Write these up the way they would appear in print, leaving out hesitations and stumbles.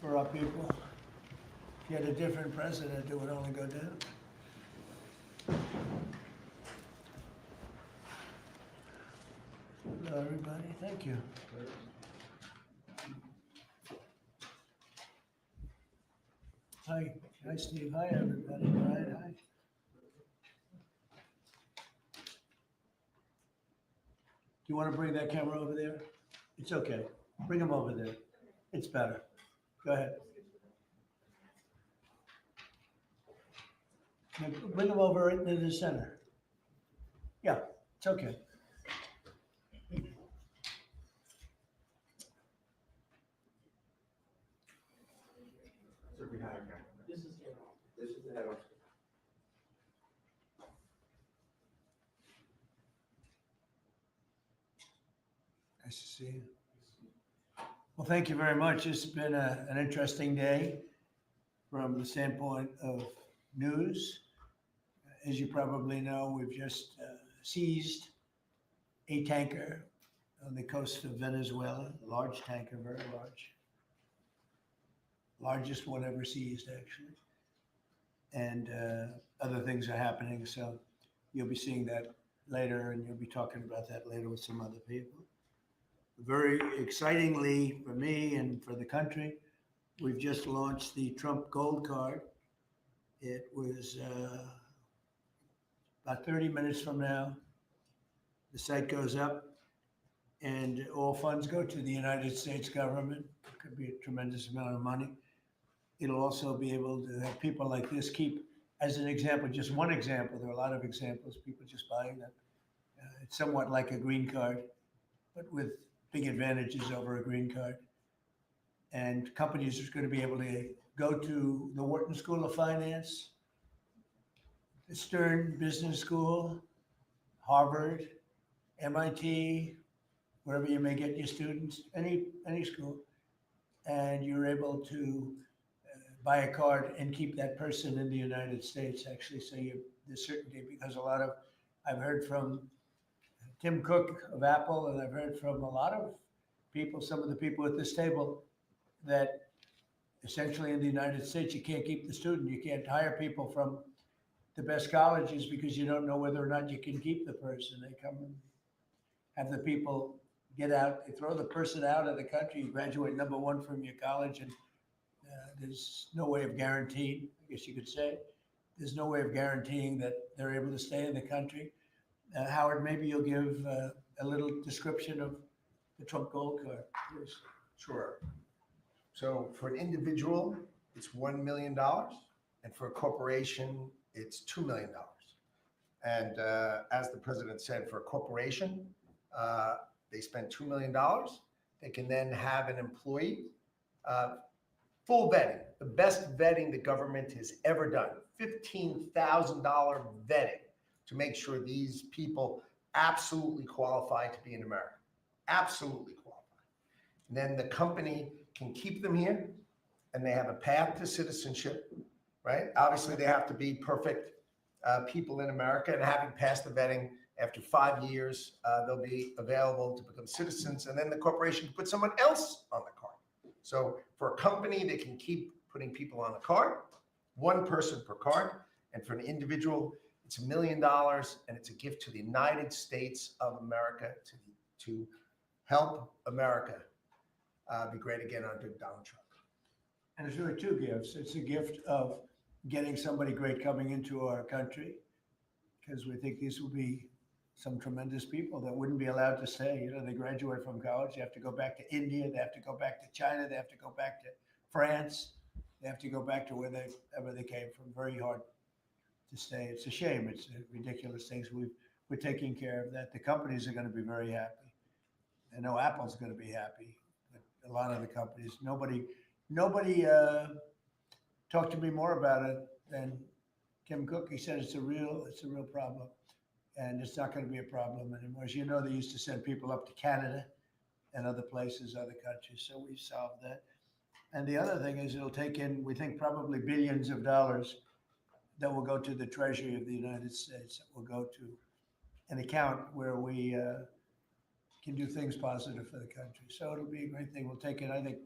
for our people. If you had a different president, it would only go down. Hello, everybody. Thank you. Hi. Hi, Steve. Hi, everybody. Brian, hi. Do you want to bring that camera over there? It's okay. Bring them over there. It's better. Go ahead. Now, bring them over into the center. Yeah, it's okay. This is the head of. Nice to see you. Well, thank you very much. It's been an interesting day from the standpoint of news. As you probably know, we've just seized a tanker on the coast of Venezuela, a large tanker, very large. Largest one ever seized, actually. And other things are happening, so you'll be seeing that later, and you'll be talking about that later with some other people. Very excitingly for me and for the country, we've just launched the Trump Gold Card. It was about 30 minutes from now. The site goes up, and all funds go to the United States government. It could be a tremendous amount of money. It'll also be able to have people like this keep, as an example, just one example. There are a lot of examples, people just buying them. It's somewhat like a green card, but with big advantages over a green card. And companies are going to be able to go to the Wharton School of Finance, the Stern Business School, Harvard, MIT, wherever you may get your students, any school, and you're able to buy a card and keep that person in the United States, actually. So there's certainty, because I've heard from Tim Cook of Apple, and I've heard from a lot of people, some of the people at this table, that essentially in the United States, you can't keep the student. You can't hire people from the best colleges because you don't know whether or not you can keep the person. They come and have the people get out, they throw the person out of the country. You graduate number one from your college, and there's no way of guaranteeing, I guess you could say, there's no way of guaranteeing that they're able to stay in the country. Howard, maybe you'll give a little description of the Trump Gold Card, please. Sure. So for an individual, it's $1 million, and for a corporation, it's $2 million. And as the president said, for a corporation, they spend $2 million. They can then have an employee, full vetting, the best vetting the government has ever done, $15,000 vetting to make sure these people absolutely qualify to be in America, absolutely qualify. And then the company can keep them here, and they have a path to citizenship, right? Obviously, they have to be perfect people in America, and having passed the vetting, after 5 years, they'll be available to become citizens, and then the corporation can put someone else on the card. So for a company, they can keep putting people on the card, one person per card, and for an individual, it's $1 million, and it's a gift to the United States of America to help America be great again under Donald Trump. And it's really two gifts. It's a gift of getting somebody great coming into our country, because we think these will be some tremendous people that wouldn't be allowed to stay. You know, they graduate from college, they have to go back to India, they have to go back to China, they have to go back to France, they have to go back to wherever they came from. Very hard to stay. It's a shame. It's ridiculous things. We're taking care of that. The companies are going to be very happy. I know Apple's going to be happy, but a lot of the companies, nobody talked to me more about it than Tim Cook. He said it's a real problem, and it's not going to be a problem anymore. As you know, they used to send people up to Canada and other places, other countries. So we've solved that. And the other thing is, it'll take in, we think, probably billions of dollars that will go to the Treasury of the United States, that will go to an account where we can do things positive for the country. So it'll be a great thing. We'll take in, I think,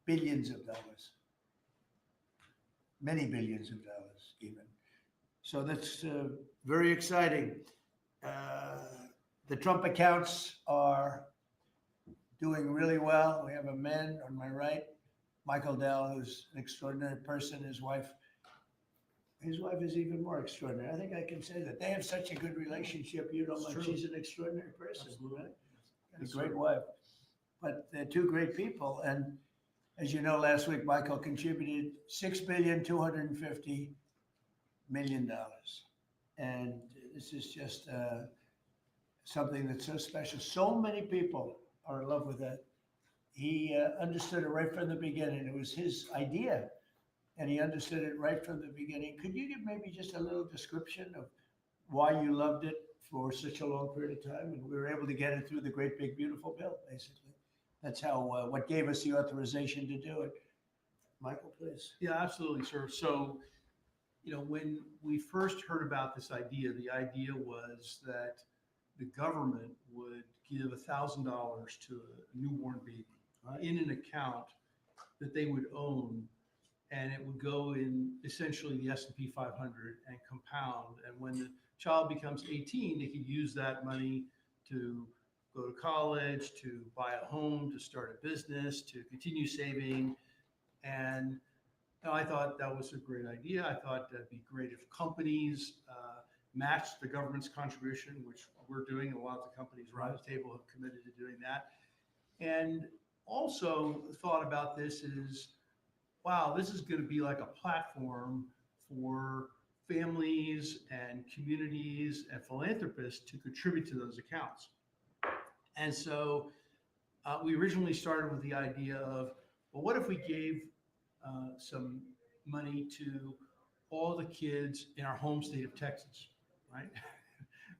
billions of dollars, many billions of dollars even. So that's very exciting. The Trump accounts are doing really well. We have a man on my right, Michael Dell, who's an extraordinary person. His wife is even more extraordinary. I think I can say that. They have such a good relationship. You know, It's like true. she's an extraordinary person. Absolutely. Right? And Yes, a great sir. wife. But they're two great people. And as you know, last week, Michael contributed $6,250,000,000. And this is just something that's so special. So many people are in love with that. He understood it right from the beginning. It was his idea, and he understood it right from the beginning. Could you give maybe just a little description of why you loved it for such a long period of time? And we were able to get it through the great big beautiful bill, basically. That's how what gave us the authorization to do it. Michael, please. Yeah, absolutely, sir. So, when we first heard about this idea, the idea was that the government would give $1,000 to a newborn baby in an account that they would own, and it would go in essentially the S&P 500 and compound. And when the child becomes 18, they could use that money to go to college, to buy a home, to start a business, to continue saving. And I thought that was a great idea. I thought that'd be great if companies matched the government's contribution, which we're doing. A lot of the companies around the table have committed to doing that. And also thought about this is, wow, this is going to be like a platform for families and communities and philanthropists to contribute to those accounts. And so we originally started with the idea of, well, what if we gave some money to all the kids in our home state of Texas, right?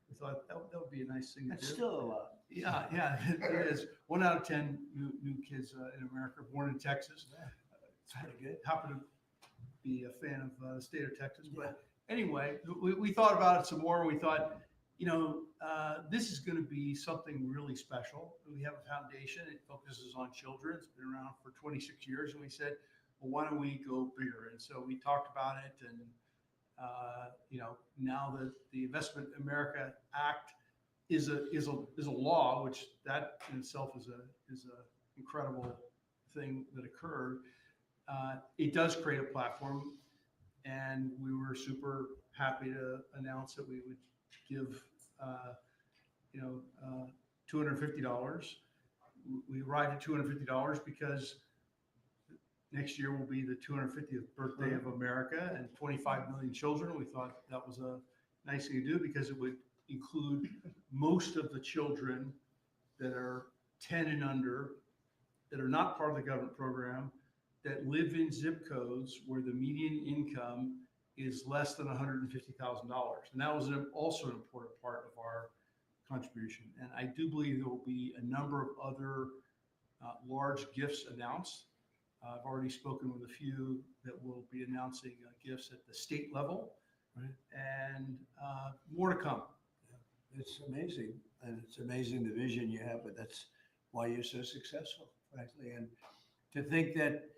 We thought that would be a nice thing to That's do. still a lot. Yeah, it is. 1 out of 10 new kids in America are born in Texas. It's pretty good. Happen to be a fan of the state of Texas. But anyway, we thought about it some more. And we thought, this is going to be something really special. We have a foundation. It focuses on children. It's been around for 26 years. And we said, well, why don't we go bigger? And so we talked about it. And, now that the Investment America Act is a law, which that in itself is a incredible thing that occurred. It does create a platform, and we were super happy to announce that we would give $250. We arrived at $250 because next year will be the 250th birthday of America and 25 million children. We thought that was a nice thing to do because it would include most of the children that are 10 and under, that are not part of the government program, that live in zip codes where the median income is less than $150,000. And that was also an important part of our contribution. And I do believe there will be a number of other large gifts announced. I've already spoken with a few that will be announcing gifts at the state level, right? And more to come. It's amazing, and it's amazing the vision you have, but that's why you're so successful, frankly. And to think that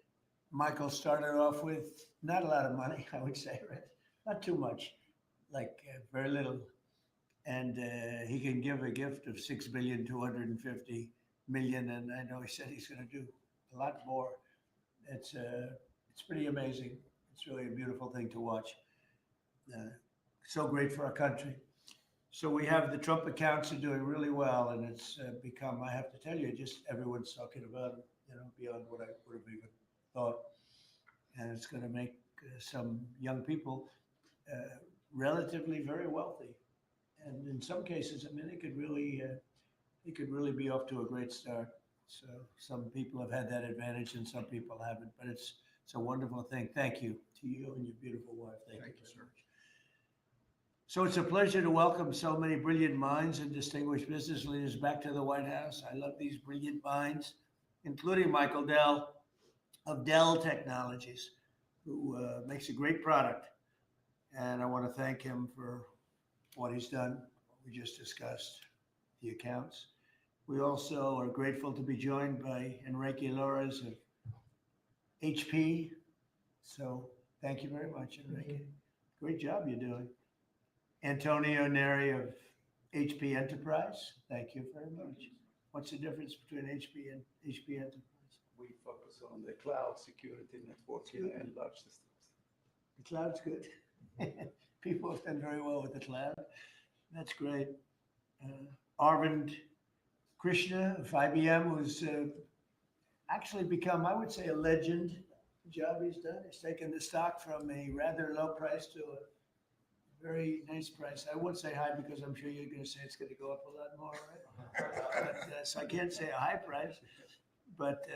Michael started off with not a lot of money, I would say, right? Not too much, like very little. And he can give a gift of $6,250,000,000, and I know he said he's going to do a lot more. It's pretty amazing. It's really a beautiful thing to watch. So great for our country. So we have the Trump accounts are doing really well, and it's become, I have to tell you, just everyone's talking about it, beyond what I would have even thought. And it's going to make some young people relatively very wealthy. And in some cases, I mean, they could really be off to a great start. So some people have had that advantage and some people haven't, but it's a wonderful thing. Thank you to you and your beautiful wife. Thank you, sir. So it's a pleasure to welcome so many brilliant minds and distinguished business leaders back to the White House. I love these brilliant minds, including Michael Dell of Dell Technologies, who makes a great product. And I want to thank him for what he's done, what we just discussed, the accounts. We also are grateful to be joined by Enrique Lores of HP. So thank you very much, Enrique. Great job you're doing. Antonio Neri of HP Enterprise. Thank you very much. What's the difference between HP and HP Enterprise? We focus on the cloud security, networking, and large systems. The cloud's good. People have done very well with the cloud. That's great. Arvind Krishna of IBM, who's actually become, I would say, a legend. The job he's done. He's taken the stock from a rather low price to a very nice price. I won't say high because I'm sure you're going to say it's going to go up a lot more, right? But, so I can't say a high price, but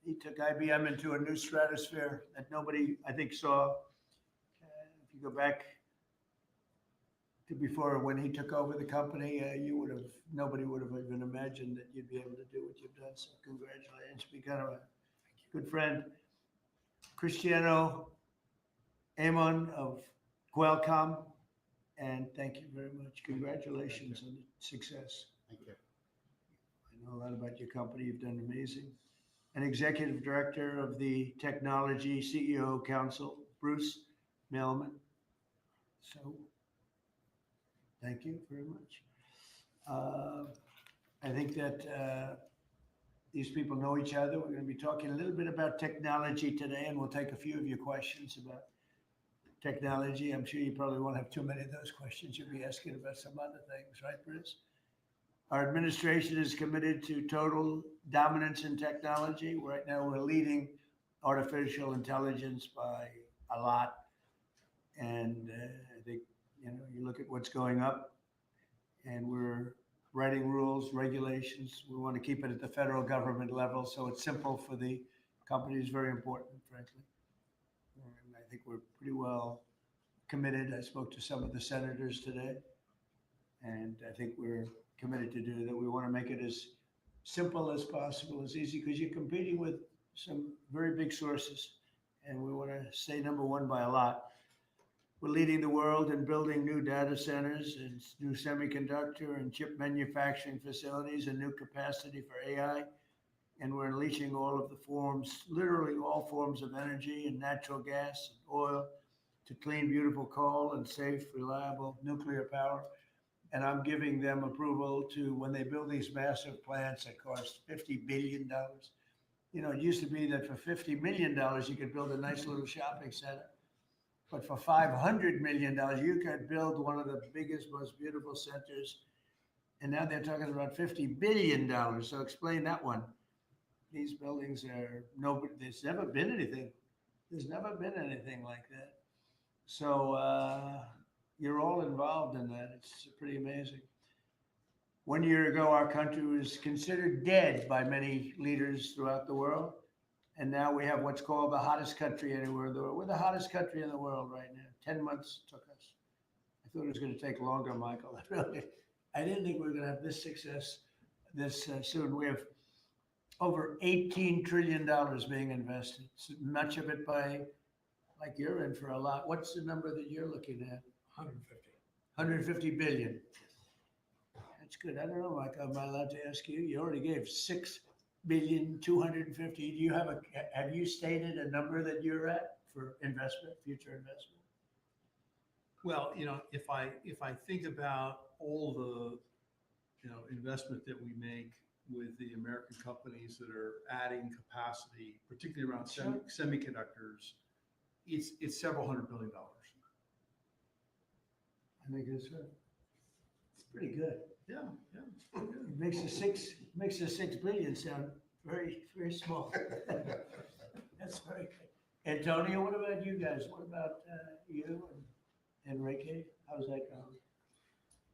he took IBM into a new stratosphere that nobody, I think, saw. If you go back to before when he took over the company, nobody would have even imagined that you'd be able to do what you've done. So congratulations, become a good friend. Cristiano Amon of Qualcomm, and thank you very much. Congratulations on the success. Thank you. I know a lot about your company. You've done amazing. And Executive Director of the Technology CEO Council, Bruce Melman. So thank you very much. I think that these people know each other. We're going to be talking a little bit about technology today, and we'll take a few of your questions about technology. I'm sure you probably won't have too many of those questions. You'll be asking about some other things, right, Bruce? Our administration is committed to total dominance in technology. Right now, we're leading artificial intelligence by a lot. And I think, you look at what's going up, and we're writing rules, regulations. We want to keep it at the federal government level, so it's simple for the companies, very important, frankly. And I think we're pretty well committed. I spoke to some of the senators today, and I think we're committed to do that. We want to make it as simple as possible, as easy, because you're competing with some very big sources, and we want to stay number one by a lot. We're leading the world in building new data centers and new semiconductor and chip manufacturing facilities and new capacity for AI. And we're unleashing all of the forms, literally all forms of energy and natural gas and oil to clean, beautiful coal and safe, reliable nuclear power. And I'm giving them approval to, when they build these massive plants that cost $50 billion. It used to be that for $50 million, you could build a nice little shopping center. But for $500 million, you could build one of the biggest, most beautiful centers. And now they're talking about $50 billion. So explain that one. These buildings there's never been anything. There's never been anything like that. So you're all involved in that. It's pretty amazing. 1 year ago, our country was considered dead by many leaders throughout the world. And now we have what's called the hottest country anywhere in the world. We're the hottest country in the world right now. 10 months took us. I thought it was going to take longer, Michael. I didn't think we were going to have this success this soon. We have over $18 trillion being invested. So much of it by, like you're in for a lot. What's the number that you're looking at? 150 billion. That's good. I don't know, Michael, am I allowed to ask you? You already gave 6,250,000,000. Do you have you stated a number that you're at for investment, future investment? Well, if I think about all the, investment that we make with the American companies that are adding capacity, particularly around semiconductors, it's several $100 billion. I think it's pretty good. Yeah. It makes the 6 billion sound very, very small. That's very good. Antonio, what about you guys? What about you and Enrique? How's that going?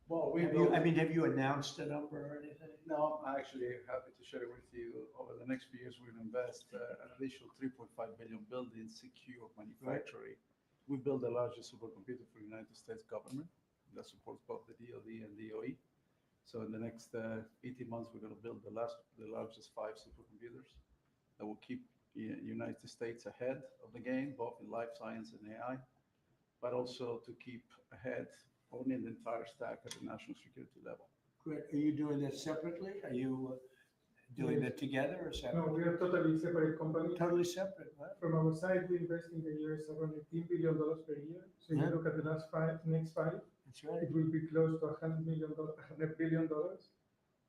Well, have you announced a number or anything? No, I'm actually happy to share with you. Over the next few years, we're going to invest an additional 3.5 billion building secure manufacturing. We build the largest supercomputer for the United States government that supports both the DoD and DOE. So in the next 18 months, we're going to build the largest 5 supercomputers that will keep the United States ahead of the game, both in life science and AI, but also to keep ahead owning the entire stack at the national security level. Great. Are you doing that separately? Are you doing Yes. it together or No, separate? we are totally separate companies. Totally separate, right? From our side, we invest in the US around $18 billion per year. So if Yeah. you look at the next five, That's right. it will be close to $100 billion.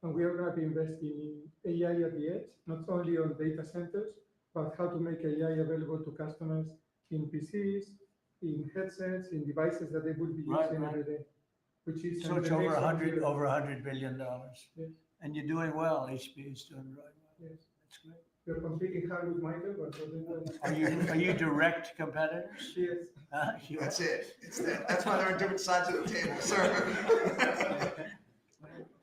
And we are going to be investing in AI at the edge, not only on data centers, but how to make AI available to customers in PCs, in headsets, in devices that they would be Right, using right. every day, which is So in it's the next over $100 billion. Yes. And you're doing well, HP is doing right well. Yes. That's great. We're competing hard with Michael, but we're doing well. Are you direct competitors? Yes. You That's are? it. It's that. That's why they're on different sides of the table, sir.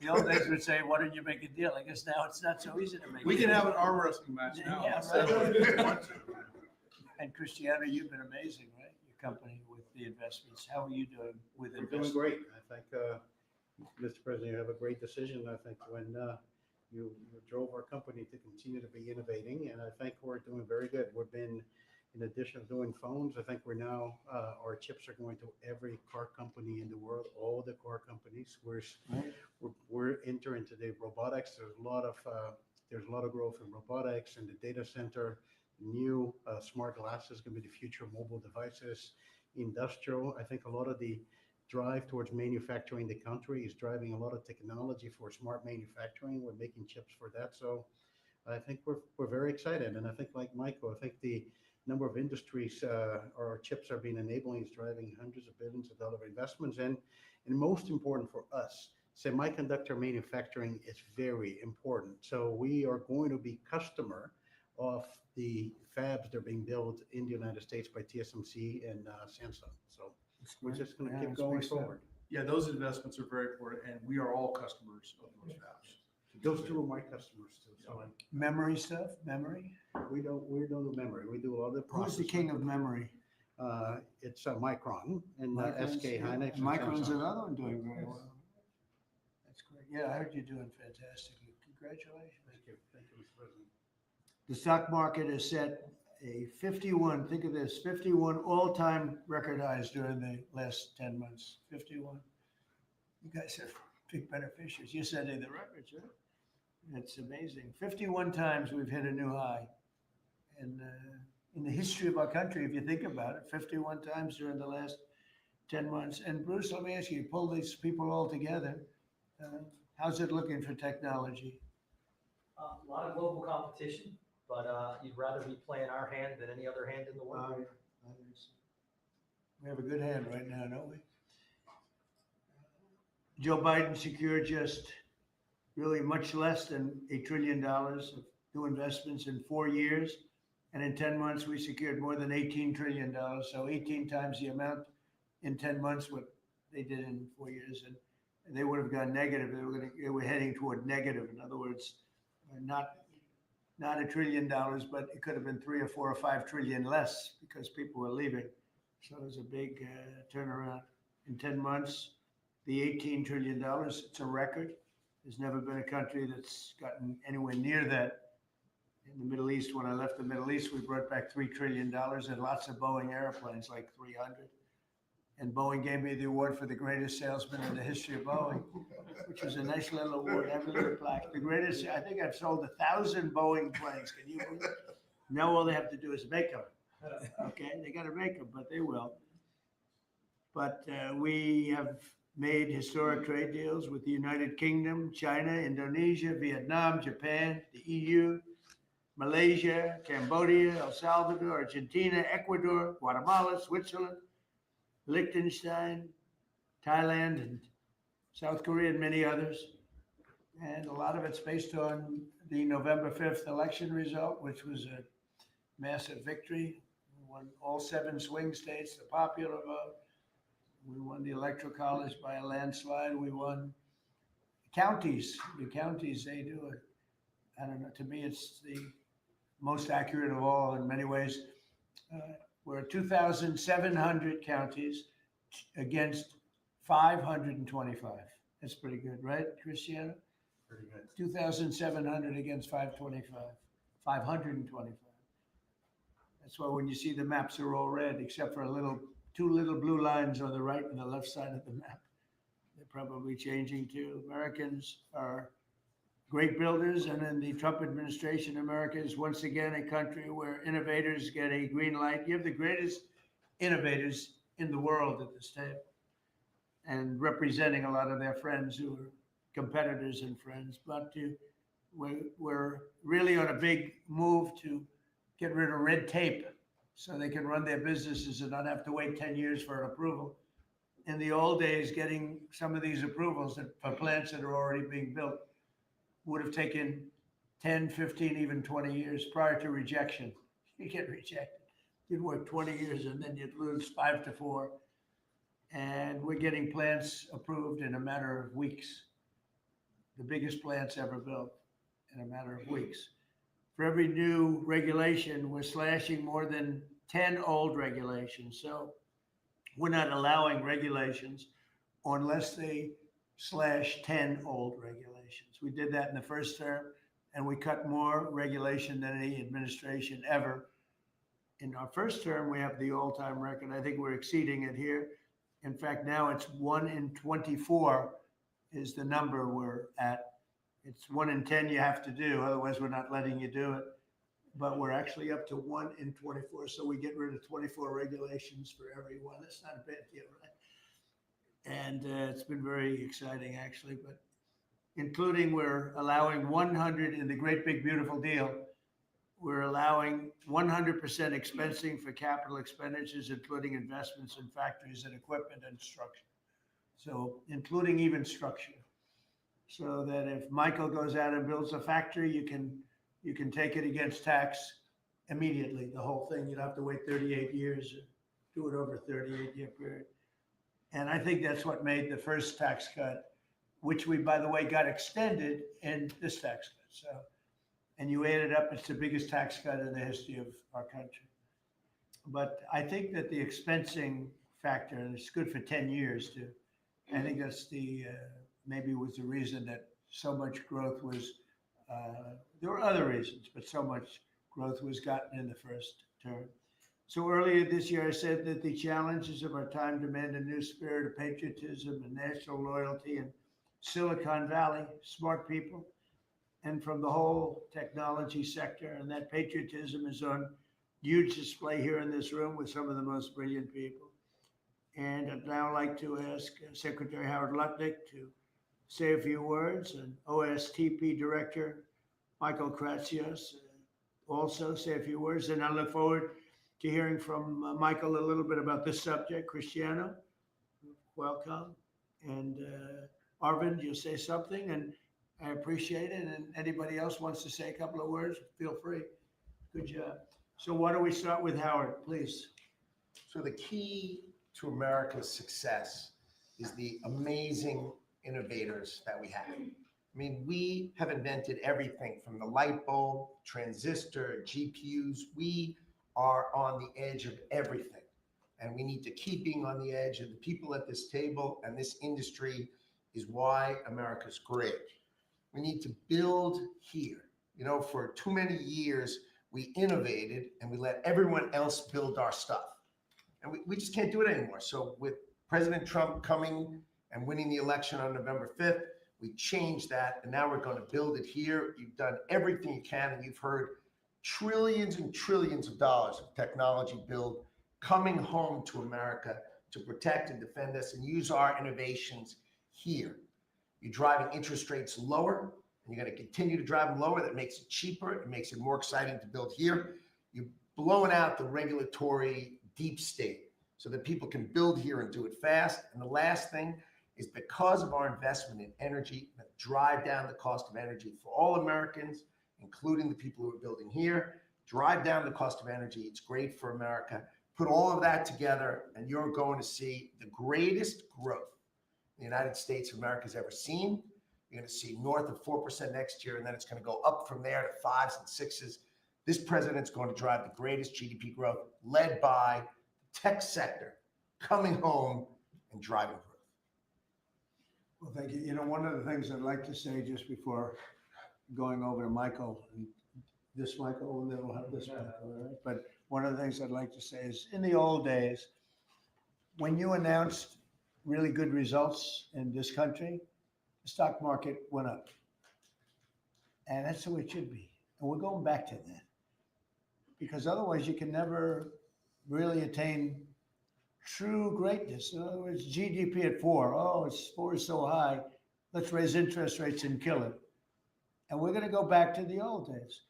The old days would say, why don't you make a deal? I guess now it's not so easy to make. We can deals. have an arm wrestling match now. Yeah, So, right. if you want to. And Cristiano, you've been amazing, right? Your company with the investments. How are you doing with We're doing investments? great. I think, Mr. President, you have a great decision. I think when you drove our company to continue to be innovating, and I think we're doing very good. We've been, in addition to doing phones, I think we're now, our chips are going to every car company in the world, all the car companies. We're entering today robotics. There's a lot of growth in robotics and the data center. New smart glasses going to be the future of mobile devices. Industrial, I think a lot of the drive towards manufacturing the country is driving a lot of technology for smart manufacturing. We're making chips for that. So I think we're very excited. And I think like Michael, I think the number of industries our chips are being enabling is driving hundreds of billions of dollars investments. And most important for us, semiconductor manufacturing is very important. So we are going to be customer of the fabs that are being built in the United States by TSMC and Samsung. So we're just going to keep going forward. Yeah, those investments are very important, and we are all customers of those fabs. Those two are my customers too. So Memory stuff, memory? we don't do memory. We do a lot of the Who's the processing. king of memory? It's Micron and Micron's- SK yeah. Hynix. and Micron's Samsung. another one doing very well. That's great. Yeah, I heard you're doing fantastically. Congratulations. Thank you, Mr. President. The stock market has set a 51, think of this, 51 all-time record highs during the last 10 months. 51. You guys are big beneficiaries. You're setting the records, right? It's amazing. 51 times we've hit a new high. And in the history of our country, if you think about it, 51 times during the last 10 months. And Bruce, let me ask you, pull these people all together. How's it looking for technology? A lot of global competition, but you'd rather be playing our hand than any other hand in the world. We have a good hand right now, don't we? Joe Biden secured just really much less than $1 trillion of new investments in 4 years. And in 10 months, we secured more than $18 trillion. So 18 times the amount in 10 months what they did in 4 years. And they would have gone negative. They were heading toward negative. In other words, not $1 trillion, but it could have been 3 or 4 or 5 trillion less because people were leaving. So it was a big turnaround in 10 months. The $18 trillion, it's a record. There's never been a country that's gotten anywhere near that. In the Middle East, when I left the Middle East, we brought back $3 trillion and lots of Boeing airplanes, like 300. And Boeing gave me the award for the greatest salesman in the history of Boeing, which was a nice little award. I have a little plaque. The greatest, I think I've sold 1,000 Boeing planes. Can you believe it? Now all they have to do is make them. Okay, they got to make them, but they will. But we have made historic trade deals with the United Kingdom, China, Indonesia, Vietnam, Japan, the EU, Malaysia, Cambodia, El Salvador, Argentina, Ecuador, Guatemala, Switzerland, Liechtenstein, Thailand, and South Korea, and many others. And a lot of it's based on the November 5th election result, which was a massive victory. We won all 7 swing states, the popular vote. We won the electoral college by a landslide. We won counties. The counties, they do it. I don't know, to me, it's the most accurate of all in many ways. We're 2,700 counties against 525. That's pretty good, right, Cristiano? Pretty good. 2,700 against 525, 525. That's why when you see the maps are all red, except for two little blue lines on the right and the left side of the map. They're probably changing too. Americans are great builders, and in the Trump administration, America is once again a country where innovators get a green light. You have the greatest innovators in the world at this table, and representing a lot of their friends who are competitors and friends. But we're really on a big move to get rid of red tape so they can run their businesses and not have to wait 10 years for an approval. In the old days, getting some of these approvals for plants that are already being built would have taken 10, 15, even 20 years prior to rejection. You get rejected. You'd work 20 years and then you'd lose 5-4. And we're getting plants approved in a matter of weeks. The biggest plants ever built in a matter of weeks. For every new regulation, we're slashing more than 10 old regulations. So we're not allowing regulations unless they slash 10 old regulations. We did that in the first term, and we cut more regulation than any administration ever. In our first term, we have the all-time record. I think we're exceeding it here. In fact, now it's 1 in 24 is the number we're at. It's 1 in 10 you have to do, otherwise we're not letting you do it. But we're actually up to 1 in 24, so we get rid of 24 regulations for every one. That's not a bad deal, right? And it's been very exciting, actually. But including, we're allowing 100 in the great big beautiful deal. We're allowing 100% expensing for capital expenditures, including investments in factories and equipment and structure. So including even structure. So that if Michael goes out and builds a factory, you can take it against tax immediately, the whole thing. You don't have to wait 38 years, do it over a 38-year period. And I think that's what made the first tax cut, which we, by the way, got extended in this tax cut. So, and you add it up, it's the biggest tax cut in the history of our country. But I think that the expensing factor, and it's good for 10 years too. I think that's maybe was the reason that so much growth was, there were other reasons, but so much growth was gotten in the first term. So earlier this year, I said that the challenges of our time demand a new spirit of patriotism and national loyalty in Silicon Valley, smart people, and from the whole technology sector. And that patriotism is on huge display here in this room with some of the most brilliant people. And I'd now like to ask Secretary Howard Lutnick to say a few words, and OSTP Director Michael Kratsios also say a few words. And I look forward to hearing from Michael a little bit about this subject. Cristiano, welcome. And Arvind, you'll say something, and I appreciate it. And anybody else wants to say a couple of words, feel free. Good job. So why don't we start with Howard, please? So the key to America's success is the amazing innovators that we have. I mean, we have invented everything from the light bulb, transistor, GPUs. We are on the edge of everything. And we need to keep being on the edge. And the people at this table and this industry is why America's great. We need to build here. You know, for too many years, we innovated and we let everyone else build our stuff. And we just can't do it anymore. So with President Trump coming and winning the election on November 5th, we changed that. And now we're going to build it here. You've done everything you can. And you've heard trillions and trillions of dollars of technology build coming home to America to protect and defend us and use our innovations here. You're driving interest rates lower, and you're going to continue to drive them lower. That makes it cheaper. It makes it more exciting to build here. You're blowing out the regulatory deep state so that people can build here and do it fast. And the last thing is, because of our investment in energy, that drive down the cost of energy for all Americans, including the people who are building here, drive down the cost of energy. It's great for America. Put all of that together, and you're going to see the greatest growth the United States of America has ever seen. You're going to see north of 4% next year, and then it's going to go up from there to 5s and 6s. This president's going to drive the greatest GDP growth, led by the tech sector coming home and driving growth. Well, thank you. You know, one of the things I'd like to say just before going over to Michael, and this Michael, and then we'll have this Michael, all right? But one of the things I'd like to say is, in the old days, when you announced really good results in this country, the stock market went up. And that's the way it should be. And we're going back to that. Because otherwise you can never really attain true greatness. In other words, GDP at 4. Oh, 4 is so high. Let's raise interest rates and kill it. And we're going to go back to the old days.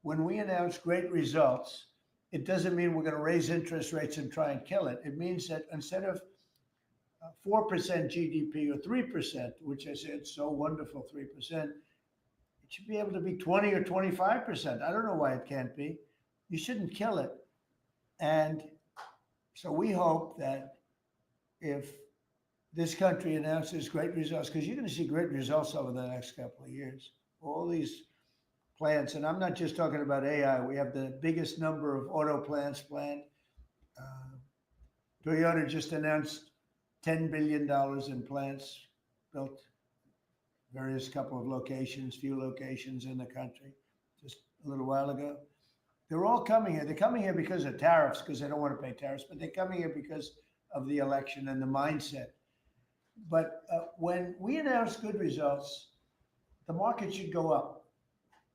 When we announce great results, it doesn't mean we're going to raise interest rates and try and kill it. It means that instead of 4% GDP or 3%, which I said so wonderful, 3%, it should be able to be 20 or 25%. I don't know why it can't be. You shouldn't kill it. And so we hope that if this country announces great results, because you're going to see great results over the next couple of years, all these plants, and I'm not just talking about AI, we have the biggest number of auto plants planned. Toyota just announced $10 billion in plants built, various couple of locations, few locations in the country, just a little while ago. They're all coming here. They're coming here because of tariffs, because they don't want to pay tariffs, but they're coming here because of the election and the mindset. But when we announce good results, the market should go up.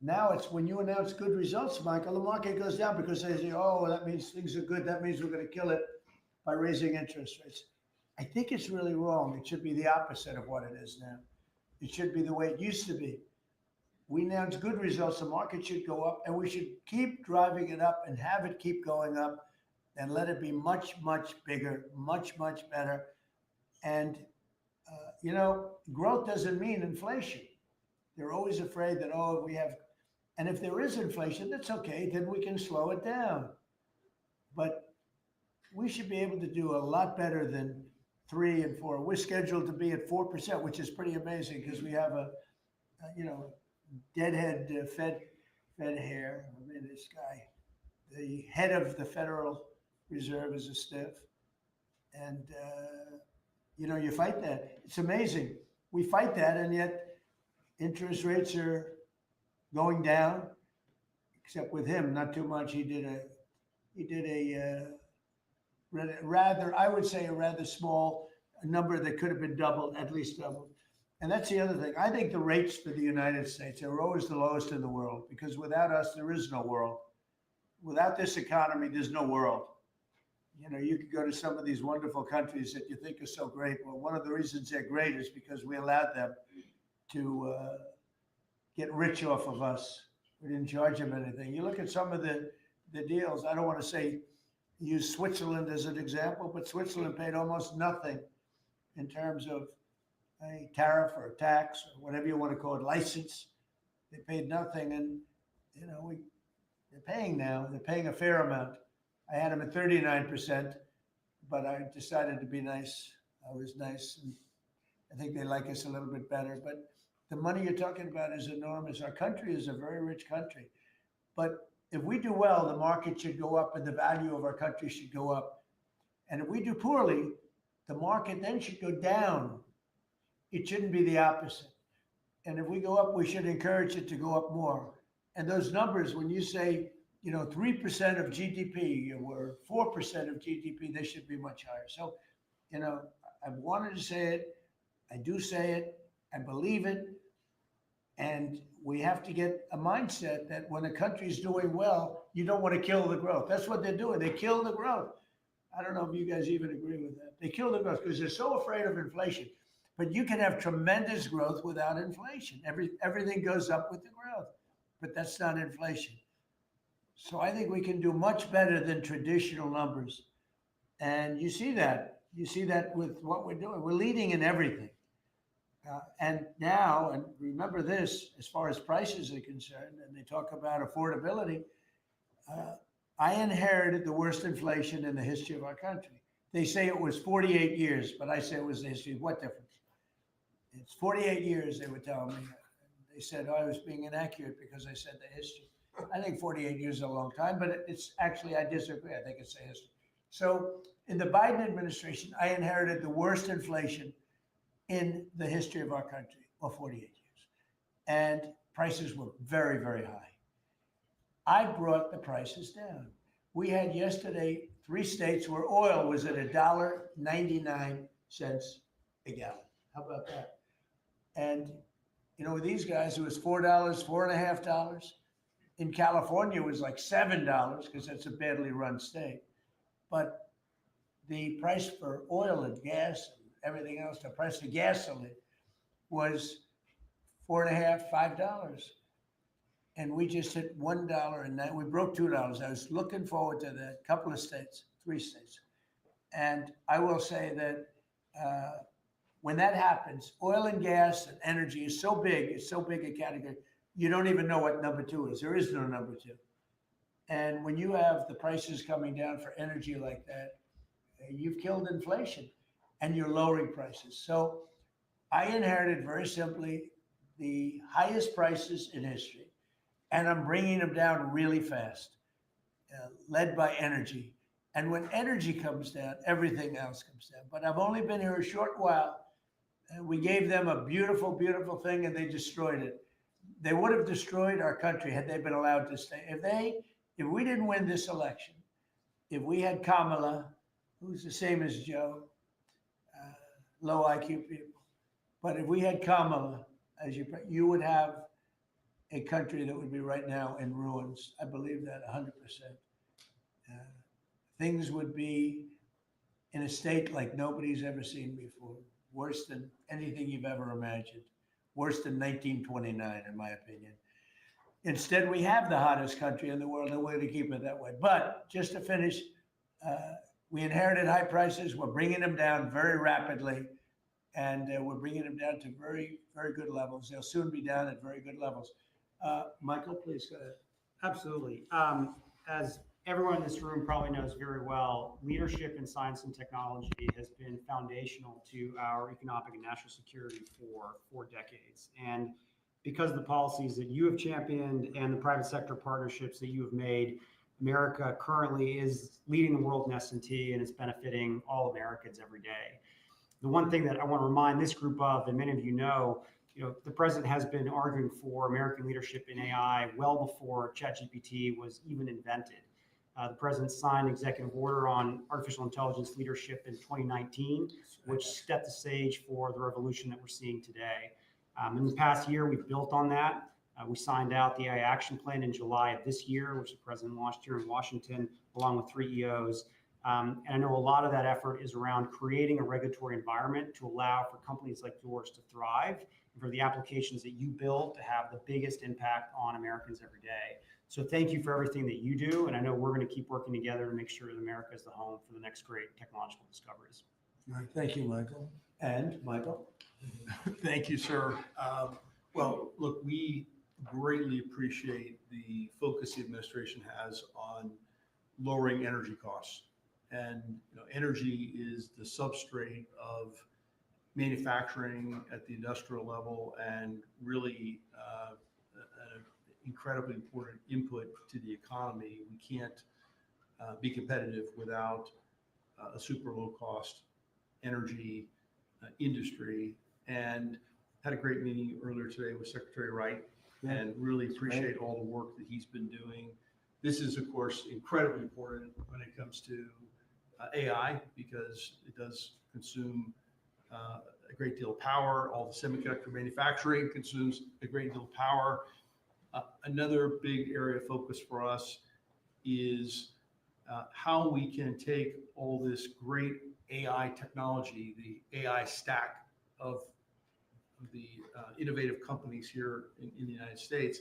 Now it's when you announce good results, Michael, the market goes down because they say, oh, that means things are good. That means we're going to kill it by raising interest rates. I think it's really wrong. It should be the opposite of what it is now. It should be the way it used to be. We announce good results, the market should go up, and we should keep driving it up and have it keep going up and let it be much, much bigger, much, much better. And, growth doesn't mean inflation. They're always afraid that, oh, we have, and if there is inflation, that's okay, then we can slow it down. But we should be able to do a lot better than 3 and 4. We're scheduled to be at 4%, which is pretty amazing because we have a deadhead Fed hair. I mean, this guy, the head of the Federal Reserve is a stiff. And, you fight that. It's amazing. We fight that, and yet interest rates are going down, except with him, not too much. He did a rather, I would say, a rather small number that could have been doubled, at least doubled. And that's the other thing. I think the rates for the United States are always the lowest in the world because without us, there is no world. Without this economy, there's no world. You could go to some of these wonderful countries that you think are so great. Well, one of the reasons they're great is because we allowed them to get rich off of us. We didn't charge them anything. You look at some of the deals. I don't want to use Switzerland as an example, but Switzerland paid almost nothing in terms of a tariff or a tax or whatever you want to call it, license. They paid nothing, and they're paying now. They're paying a fair amount. I had them at 39%, but I decided to be nice. I was nice, and I think they like us a little bit better. But the money you're talking about is enormous. Our country is a very rich country, but if we do well, the market should go up and the value of our country should go up. And if we do poorly, the market then should go down. It shouldn't be the opposite. And if we go up, we should encourage it to go up more. And those numbers, when you say, 3% of GDP or 4% of GDP, they should be much higher. So, I wanted to say it. I do say it. I believe it. And we have to get a mindset that when a country's doing well, you don't want to kill the growth. That's what they're doing. They kill the growth. I don't know if you guys even agree with that. They kill the growth because they're so afraid of inflation. But you can have tremendous growth without inflation. Everything goes up with the growth, but that's not inflation. So I think we can do much better than traditional numbers. And you see that. You see that with what we're doing. We're leading in everything. And now, and remember this, as far as prices are concerned, and they talk about affordability, I inherited the worst inflation in the history of our country. They say it was 48 years, but I say it was the history. What difference? It's 48 years, they were telling me. They said I was being inaccurate because I said the history. I think 48 years is a long time, but it's actually, I disagree. I think it's the history. So in the Biden administration, I inherited the worst inflation in the history of our country, or 48 years. And prices were very, very high. I brought the prices down. We had yesterday 3 states where oil was at $1.99 a gallon. How about that? And You know, with these guys, it was $4, $4.50. In California, it was like $7 because it's a badly run state. But the price for oil and gas and everything else, the price of gasoline was $4.50, $5. And we just hit $1 and we broke $2. I was looking forward to that. Couple of states, 3 states. And I will say that when that happens, oil and gas and energy is so big, it's so big a category, you don't even know what number 2 is. There is no number 2. And when you have the prices coming down for energy like that, you've killed inflation and you're lowering prices. So I inherited very simply the highest prices in history, and I'm bringing them down really fast, led by energy. And when energy comes down, everything else comes down. But I've only been here a short while, and we gave them a beautiful, beautiful thing, and they destroyed it. They would have destroyed our country had they been allowed to stay. If we didn't win this election, if we had Kamala, who's the same as Joe, low IQ people, but if we had Kamala, as you would have a country that would be right now in ruins. I believe that 100%. Things would be in a state like nobody's ever seen before, worse than anything you've ever imagined, worse than 1929, in my opinion. Instead, we have the hottest country in the world, and we're going to keep it that way. But just to finish, we inherited high prices. We're bringing them down very rapidly, and we're bringing them down to very, very good levels. They'll soon be down at very good levels. Michael, please go ahead. Absolutely. As everyone in this room probably knows very well, leadership in science and technology has been foundational to our economic and national security for decades. And because of the policies that you have championed and the private sector partnerships that you have made, America currently is leading the world in S&T, and it's benefiting all Americans every day. The one thing that I want to remind this group of, and many of you know, the president has been arguing for American leadership in AI well before ChatGPT was even invented. The president signed an executive order on artificial intelligence leadership in 2019, which set the stage for the revolution that we're seeing today. In the past year, we've built on that. We signed out the AI action plan in July of this year, which the president launched here in Washington, along with 3 EOs. And I know a lot of that effort is around creating a regulatory environment to allow for companies like yours to thrive, and for the applications that you build to have the biggest impact on Americans every day. So thank you for everything that you do. And I know we're going to keep working together to make sure that America is the home for the next great technological discoveries. All right, thank you, Michael. And Michael? Thank you, sir. Well, look, we greatly appreciate the focus the administration has on lowering energy costs. And energy is the substrate of manufacturing at the industrial level, and really an incredibly important input to the economy. We can't be competitive without a super low cost energy industry. And had a great meeting earlier today with Secretary Wright, and really appreciate all the work that he's been doing. This is, of course, incredibly important when it comes to AI, because it does consume a great deal of power. All the semiconductor manufacturing consumes a great deal of power. Another big area of focus for us is how we can take all this great AI technology, the AI stack of the innovative companies here in the United States,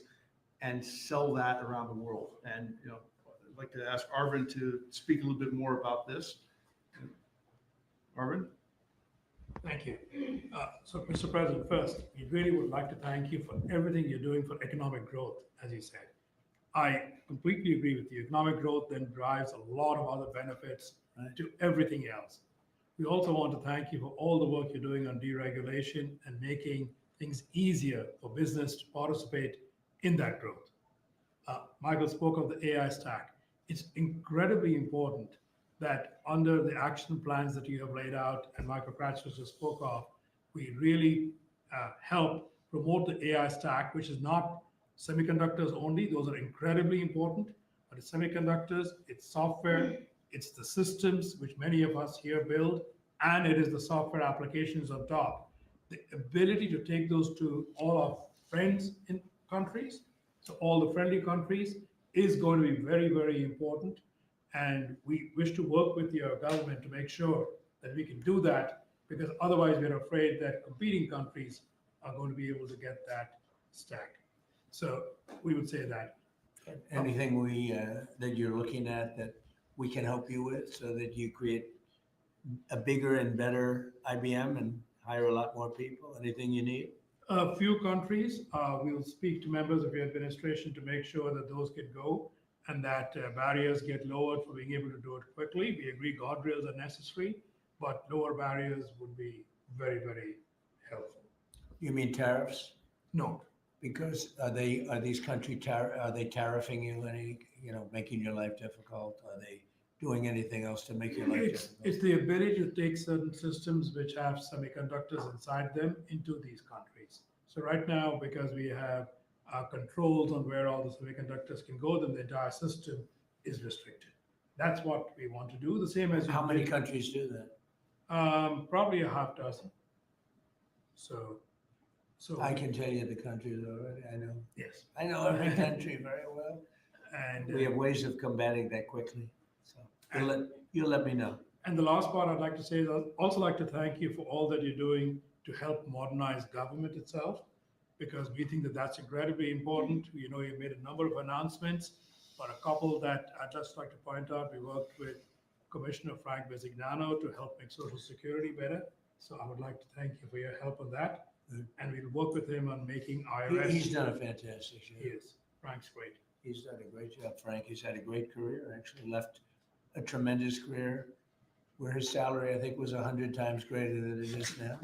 and sell that around the world. And I'd like to ask Arvind to speak a little bit more about this. Arvind? Thank you. So, Mr. President, first, we really would like to thank you for everything you're doing for economic growth, as you said. I completely agree with you. Economic growth then drives a lot of other benefits to everything else. We also want to thank you for all the work you're doing on deregulation and making things easier for business to participate in that growth. Michael spoke of the AI stack. It's incredibly important that under the action plans that you have laid out and Michael Kratzer just spoke of, we really help promote the AI stack, which is not semiconductors only. Those are incredibly important, but it's semiconductors, it's software, it's the systems which many of us here build, and it is the software applications on top. The ability to take those to all of friends in countries. So all the friendly countries is going to be very, very important. And we wish to work with your government to make sure that we can do that, because otherwise we're afraid that competing countries are going to be able to get that stack. So we would say that. Anything that you're looking at that we can help you with so that you create a bigger and better IBM and hire a lot more people? Anything you need? A few countries, we will speak to members of your administration to make sure that those can go and that barriers get lowered for being able to do it quickly. We agree guardrails are necessary, but lower barriers would be very, very helpful. You mean tariffs? No, Because are these are they tariffing you any, making your life difficult? Are they doing anything else to make your life difficult? it's the ability to take certain systems which have semiconductors inside them into these countries. So right now, because we have controls on where all the semiconductors can go, then the entire system is restricted. That's what we want to do. The same as How many countries do that? Probably a half dozen. So I can tell you the countries already. I know. yes, I know every country very well. and We have ways of combating that quickly. So you'll let me know. And the last part I'd like to say is I'd also like to thank you for all that you're doing to help modernize government itself, because we think that that's incredibly important. You made a number of announcements, but a couple that I'd just like to point out, we worked with Commissioner Frank Bisignano to help make Social Security better. So I would like to thank you for your help on that. And we'll work with him on making IRS. He's done a fantastic job. He is. Frank's great. He's done a great job, Frank. He's had a great career, actually left a tremendous career where his salary, I think, was 100 times greater than it is now.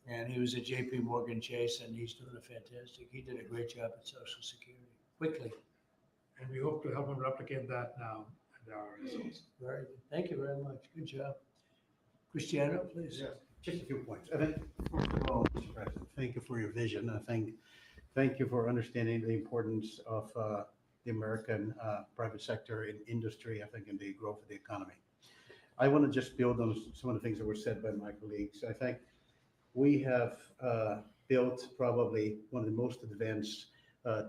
And he was at JP Morgan Chase, and he's doing a fantastic. He did a great job at Social Security, quickly. And we hope to help him replicate that now at our IRS. Very good. Thank you very much. Good job. Cristiano, please. Yes, just a few points. I think, first of all, Mr. President, thank you for your vision. Thank you for understanding the importance of the American private sector in industry, I think, in the growth of the economy. I want to just build on some of the things that were said by my colleagues. I think we have built probably one of the most advanced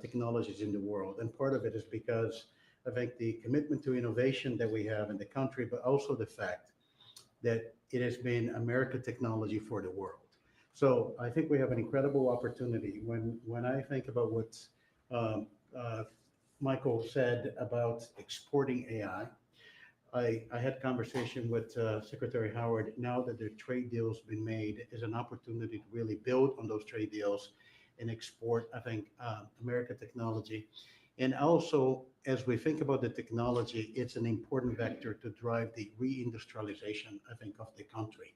technologies in the world. And part of it is because I think the commitment to innovation that we have in the country, but also the fact that it has been American technology for the world. So I think we have an incredible opportunity. When I think about what Michael said about exporting AI, I had conversation with Secretary Howard. Now that the trade deal's been made, is an opportunity to really build on those trade deals and export, I think, American technology. And also, as we think about the technology, it's an important vector to drive the reindustrialization, I think, of the country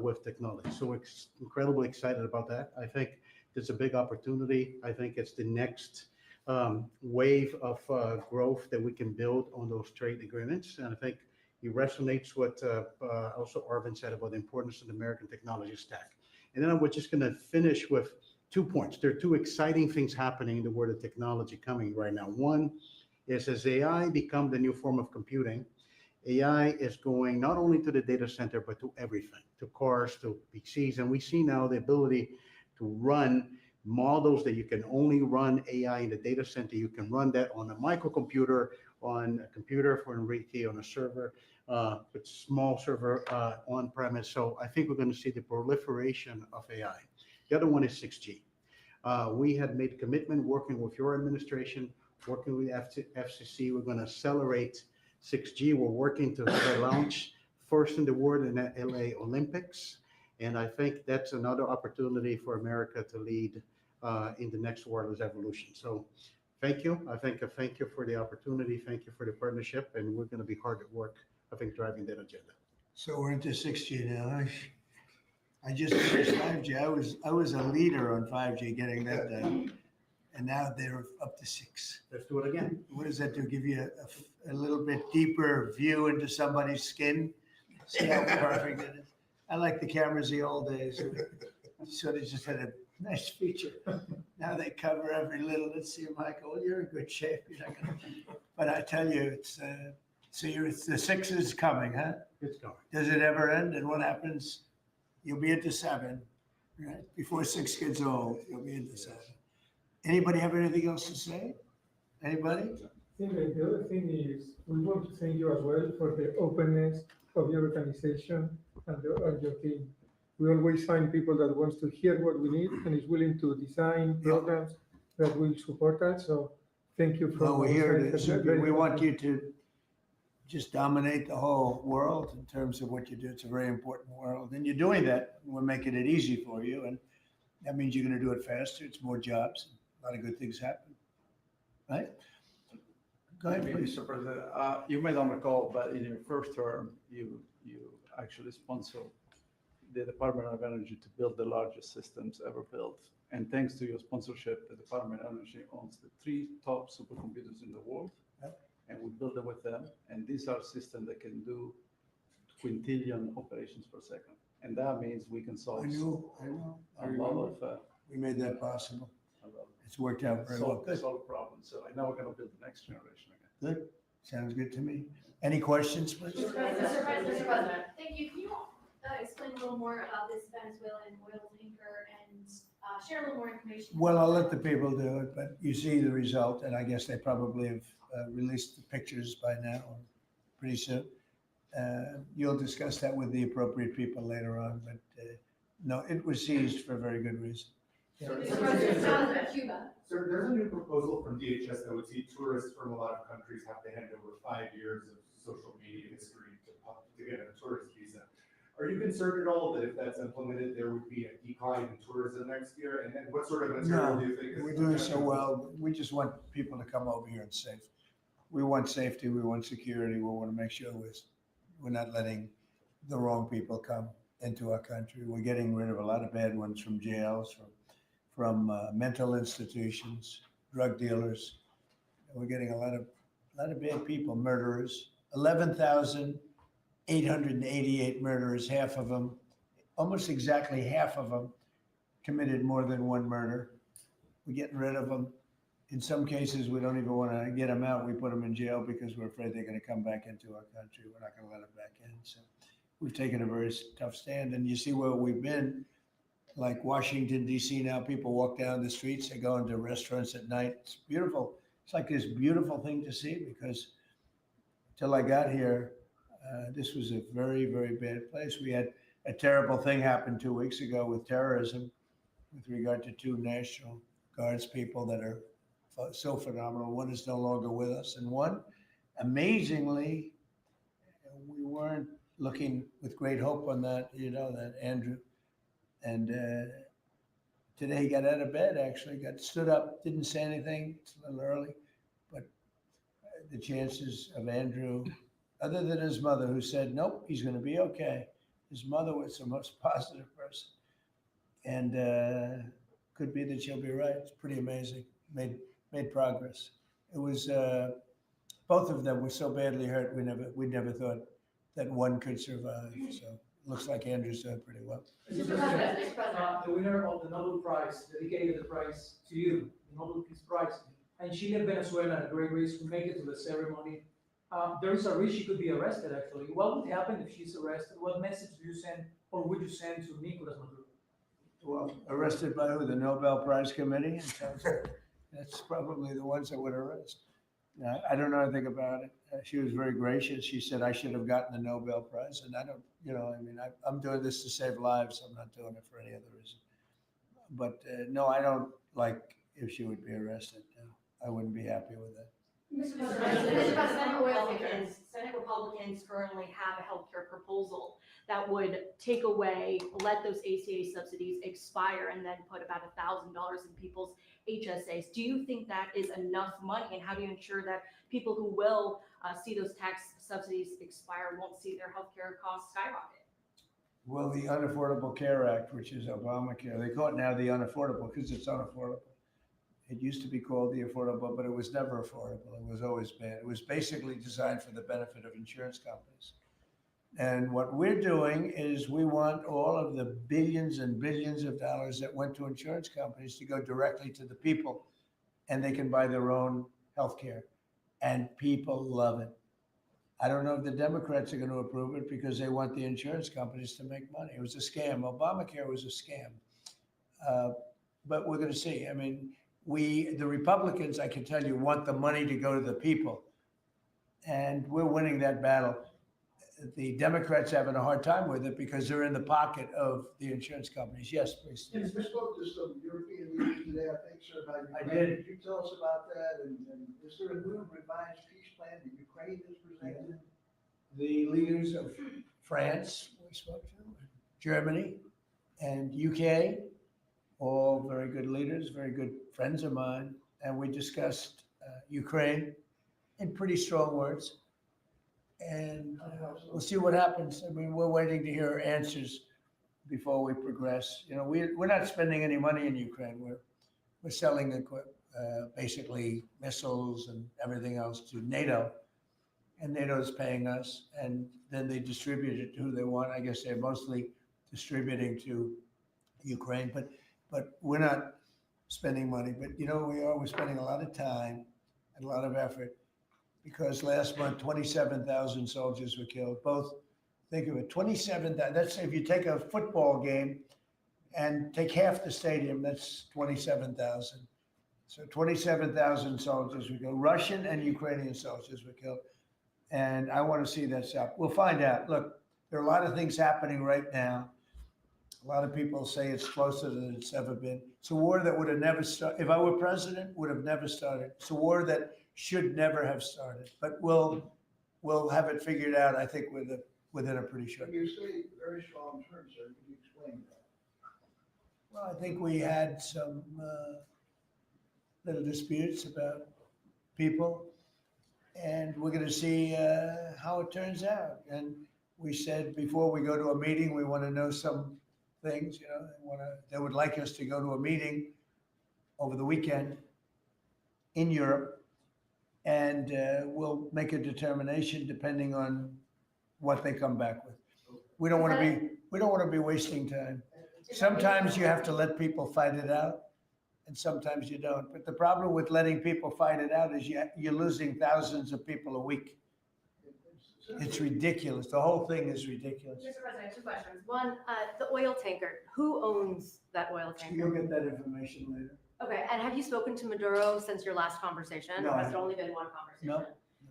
with technology. So we're incredibly excited about that. I think it's a big opportunity. I think it's the next wave of growth that we can build on those trade agreements. And I think it resonates what also Arvind said about the importance of the American technology stack. And then we're just going to finish with 2 points. There are 2 exciting things happening in the world of technology coming right now. One is, as AI become the new form of computing, AI is going not only to the data center, but to everything, to cars, to PCs. And we see now the ability to run models that you can only run AI in the data center. You can run that on a microcomputer, on a computer for Enrique, on a server, with small server on premise. So I think we're going to see the proliferation of AI. The other one is 6G. We had made commitment working with your administration, working with FCC. We're going to accelerate 6G. We're working to launch first in the world in the LA Olympics. And I think that's another opportunity for America to lead in the next wireless evolution. So thank you. Thank you for the opportunity. Thank you for the partnership. And we're going to be hard at work, I think, driving that agenda. So we're into 6G now. I just finished 5G. I was a leader on 5G, getting that done. And now they're up to 6. Let's do it again. What does that do? Give you a little bit deeper view into somebody's skin? See how perfect it is? I like the cameras the old days. So they just had a nice feature. Now they cover every little. Let's see, Michael, you're in good shape. You're not gonna, but I tell you, it's the 6 is coming, huh? It's going. Does it ever end? And what happens? You'll be into 7. Right, before 6 kids old, you'll be into that. Anybody have anything else to say? Anybody? I think that the other thing is, we want to thank you as well for the openness of your organization and your team. We always find people that wants to hear what we need and is willing to design programs that will support us. So thank you for. Well, we're here to, we want you to just dominate the whole world in terms of what you do. It's a very important world, and you're doing that. We're making it easy for you, and that means you're going to do it faster. It's more jobs. A lot of good things happen, right? Go ahead, please. Mr. President, you may not recall, but in your first term, you actually sponsored the Department of Energy to build the largest systems ever built. And thanks to your sponsorship, the Department of Energy owns the 3 top supercomputers in the world. And we build them with them. And these are systems that can do quintillion operations per second. And that means we can solve I know. I a lot remember. of We made that possible. a lot It's worked out very well. Good. solve problems. So I know we're going to build the next generation again. Good. Sounds good to me. Any questions, please? Mr. President, thank you. Can you explain a little more about this Venezuelan oil tanker and share a little more information? Well, I'll let the people do it, but you see the result, and I guess they probably have released the pictures by now, or pretty soon. You'll discuss that with the appropriate people later on, but no, it was seized for a very good reason. Mr. President, it sounds about Cuba. Sir, there's a new proposal from DHS that would see tourists from a lot of countries have to hand over 5 years of social media history to get a tourist visa. Are you concerned at all that if that's implemented, there would be a decline in tourism next year? And then what sort of material do you think is? We're doing so well. We just want people to come over here and safe. We want safety, we want security, we want to make sure we're not letting the wrong people come into our country. We're getting rid of a lot of bad ones from jails, from mental institutions, drug dealers. We're getting a lot of bad people, murderers. 11,888 murderers, half of them, almost exactly half of them, committed more than one murder. We're getting rid of them. In some cases, we don't even want to get them out. We put them in jail because we're afraid they're going to come back into our country. We're not going to let them back in. So we've taken a very tough stand. And you see where we've been, like Washington, D.C. now, people walk down the streets, they go into restaurants at night. It's beautiful. It's like this beautiful thing to see, because till I got here, this was a very, very bad place. We had a terrible thing happen 2 weeks ago with terrorism with regard to 2 National Guards people that are so phenomenal. One is no longer with us, and one, amazingly, we weren't looking with great hope on that, that Andrew. And today he got out of bed, actually, stood up, didn't say anything. It's a little early, but the chances of Andrew, other than his mother, who said, nope, he's going to be okay. His mother was the most positive person. And could be that she'll be right. It's pretty amazing. Made progress. It was, both of them were so badly hurt, we never thought that one could survive. So it looks like Andrew's doing pretty well. Mr. President, The winner of the Nobel Prize dedicated the prize to you, the Nobel Peace Prize, and she left Venezuela at a great risk to make it to the ceremony. There is a risk she could be arrested, actually. What would happen if she's arrested? What message do you send, or would you send to Nicolas Maduro? Well, arrested by who? The Nobel Prize Committee? In terms of, that's probably the ones that would arrest. I don't know anything about it. She was very gracious. She said I should have gotten the Nobel Prize, and I don't, I'm doing this to save lives. I'm not doing it for any other reason. But no, I don't like if she would be arrested. No, I wouldn't be happy with that. Mr. President, Senate Republicans currently have a healthcare proposal that would take away, let those ACA subsidies expire, and then put about $1,000 in people's HSAs. Do you think that is enough money, and how do you ensure that people who will see those tax subsidies expire won't see their healthcare costs skyrocket? Well, the Unaffordable Care Act, which is Obamacare, they call it now the unaffordable because it's unaffordable. It used to be called the affordable, but it was never affordable. It was always bad. It was basically designed for the benefit of insurance companies. And what we're doing is we want all of the billions and billions of dollars that went to insurance companies to go directly to the people, and they can buy their own health care. And people love it. I don't know if the Democrats are going to approve it because they want the insurance companies to make money. It was a scam. Obamacare was a scam. But we're going to see. I mean, the Republicans, I can tell you, want the money to go to the people. And we're winning that battle. The Democrats having a hard time with it because they're in the pocket of the insurance companies. Yes, please. You spoke to some European leaders today, I think, sir, about I Ukraine. did. Could you tell us about that? And is there a new revised peace plan that Ukraine has presented? The leaders of France, we spoke to, Germany, and UK, all very good leaders, very good friends of mine. And we discussed Ukraine in pretty strong words. And we'll see what happens. I mean, we're waiting to hear answers before we progress. You know, we're not spending any money in Ukraine. We're selling basically missiles and everything else to NATO, and NATO is paying us, and then they distribute it to who they want. I guess they're mostly distributing to Ukraine, but we're not spending money. But you know, we're spending a lot of time and a lot of effort. Because last month, 27,000 soldiers were killed. Both, think of it, 27,000. That's if you take a football game and take half the stadium, that's 27,000. So 27,000 soldiers were killed. Russian and Ukrainian soldiers were killed. And I want to see that stop. We'll find out. Look, there are a lot of things happening right now. A lot of people say it's closer than it's ever been. It's a war that would have never started. If I were president, would have never started. It's a war that should never have started, but we'll have it figured out, I think, within a pretty short. You say very strong terms, sir. Could you explain that? Well, I think we had some little disputes about people, and we're going to see how it turns out. And we said before we go to a meeting, we want to know some things. You know, they would like us to go to a meeting over the weekend in Europe. And we'll make a determination depending on what they come back with. We don't want to be wasting time. Sometimes you have to let people fight it out, and sometimes you don't. But the problem with letting people fight it out is you're losing thousands of people a week. It's ridiculous. The whole thing is ridiculous. Mr. President, 2 questions. One, the oil tanker. Who owns that oil tanker? You'll get that information later. Okay, and have you spoken to Maduro since your last conversation? No, Or I has it haven't. only been one conversation? No.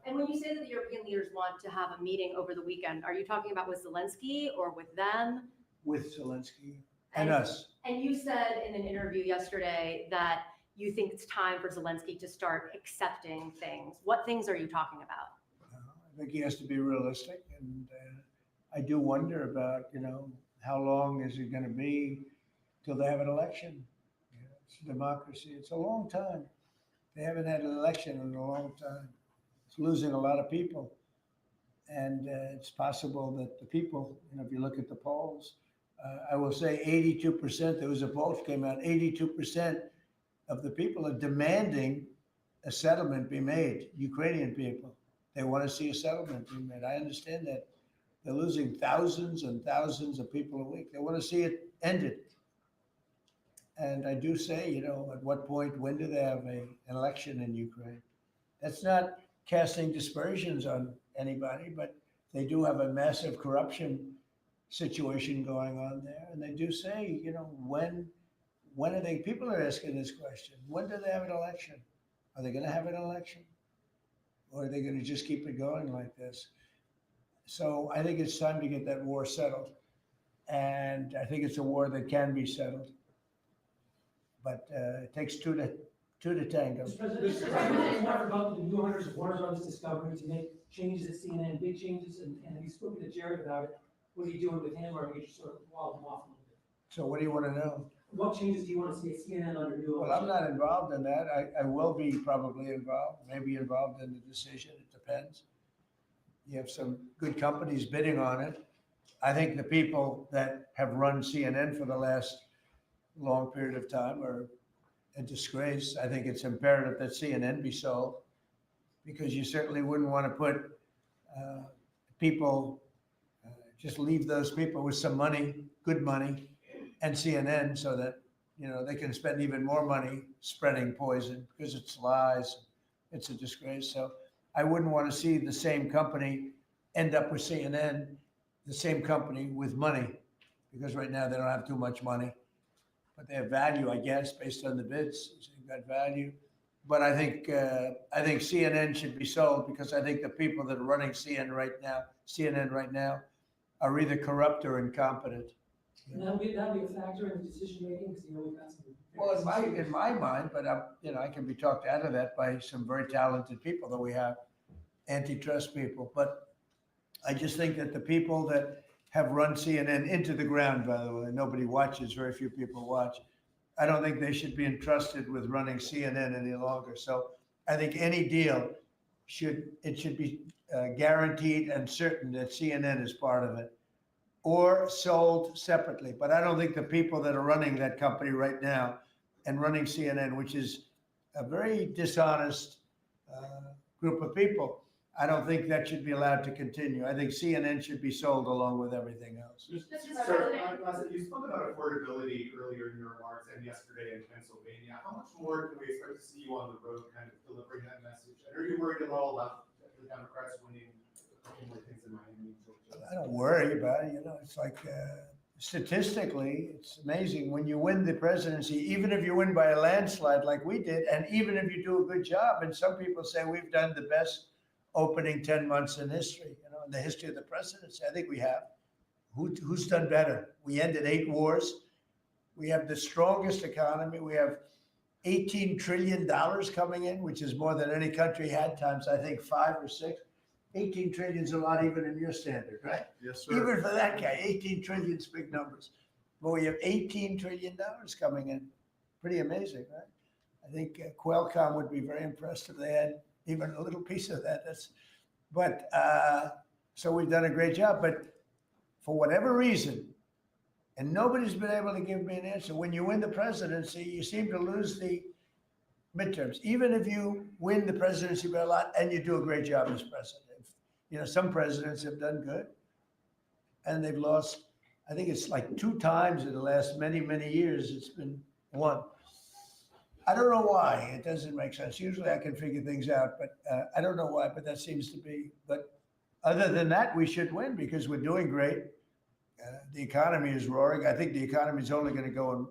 And when you say that the European leaders want to have a meeting over the weekend, are you talking about with Zelensky or with them? With Zelensky and us. And you said in an interview yesterday that you think it's time for Zelensky to start accepting things. What things are you talking about? I think he has to be realistic, and I do wonder about, you know, how long is it going to be till they have an election? You know, it's a democracy. It's a long time. They haven't had an election in a long time. It's losing a lot of people, and it's possible that the people, you know, if you look at the polls, I will say 82%. There was a poll that came out. 82% of the people are demanding a settlement be made. Ukrainian people. They want to see a settlement be made. I understand that. They're losing thousands and thousands of people a week. They want to see it ended. And I do say, you know, at what point, when do they have an election in Ukraine? That's not casting dispersions on anybody, but they do have a massive corruption situation going on there. And they do say, you know, when are they, people are asking this question, when do they have an election? Are they going to have an election? Or are they going to just keep it going like this? So I think it's time to get that war settled. And I think it's a war that can be settled. But it takes two to tango. Mr. President, you talked about the new owners of Warner Brothers Discovery to make changes at CNN, big changes, and have you spoken to Jared about it? What are you doing with him, or are you just sort of walled him off a little bit? So what do you want to know? What changes do you want to see at CNN under new Well, ownership? I'm not involved in that. I will be probably involved, maybe involved in the decision. It depends. You have some good companies bidding on it. I think the people that have run CNN for the last long period of time are a disgrace. I think it's imperative that CNN be sold, because you certainly wouldn't want to put people, just leave those people with some money, good money, and CNN, so that, you know, they can spend even more money spreading poison, because it's lies. It's a disgrace. So I wouldn't want to see the same company end up with CNN, the same company with money, because right now they don't have too much money. but they have value, I guess, based on the bids. So you've got value. But I think CNN should be sold because I think the people that are running CNN right now are either corrupt or incompetent. And that'll be a factor in the decision making, because we've got some. Well, in my mind, but I can be talked out of that by some very talented people that we have, antitrust people. But I just think that the people that have run CNN into the ground, by the way, nobody watches, very few people watch. I don't think they should be entrusted with running CNN any longer. So I think any deal should be guaranteed and certain that CNN is part of it, or sold separately. But I don't think the people that are running that company right now and running CNN, which is a very dishonest group of people, I don't think that should be allowed to continue. I think CNN should be sold along with everything else. Sir, you spoke about affordability earlier in your remarks and yesterday in Pennsylvania. How much more can we expect to see you on the road kind of delivering that message? And are you worried at all about the Democrats winning a couple more things in Miami? I don't worry about it. It's like statistically, it's amazing when you win the presidency, even if you win by a landslide like we did, and even if you do a good job. And some people say we've done the best opening 10 months in history, in the history of the presidency. I think we have. Who's done better? We ended 8 wars. We have the strongest economy. We have $18 trillion coming in, which is more than any country had, times I think 5 or 6. 18 trillion is a lot even in your standard, right? Yes, sir. Even for that guy, 18 trillion is big numbers. But we have $18 trillion coming in. Pretty amazing, right? I think Qualcomm would be very impressed if they had even a little piece of that. So we've done a great job. But for whatever reason, and nobody's been able to give me an answer, when you win the presidency, you seem to lose the midterms, even if you win the presidency by a lot and you do a great job as president. Some presidents have done good and they've lost. I think it's like 2 times in the last many, many years it's been won. I don't know why. It doesn't make sense. Usually I can figure things out, but I don't know why, but that seems to be. But other than that, we should win because we're doing great. The economy is roaring. I think the economy is only going to go,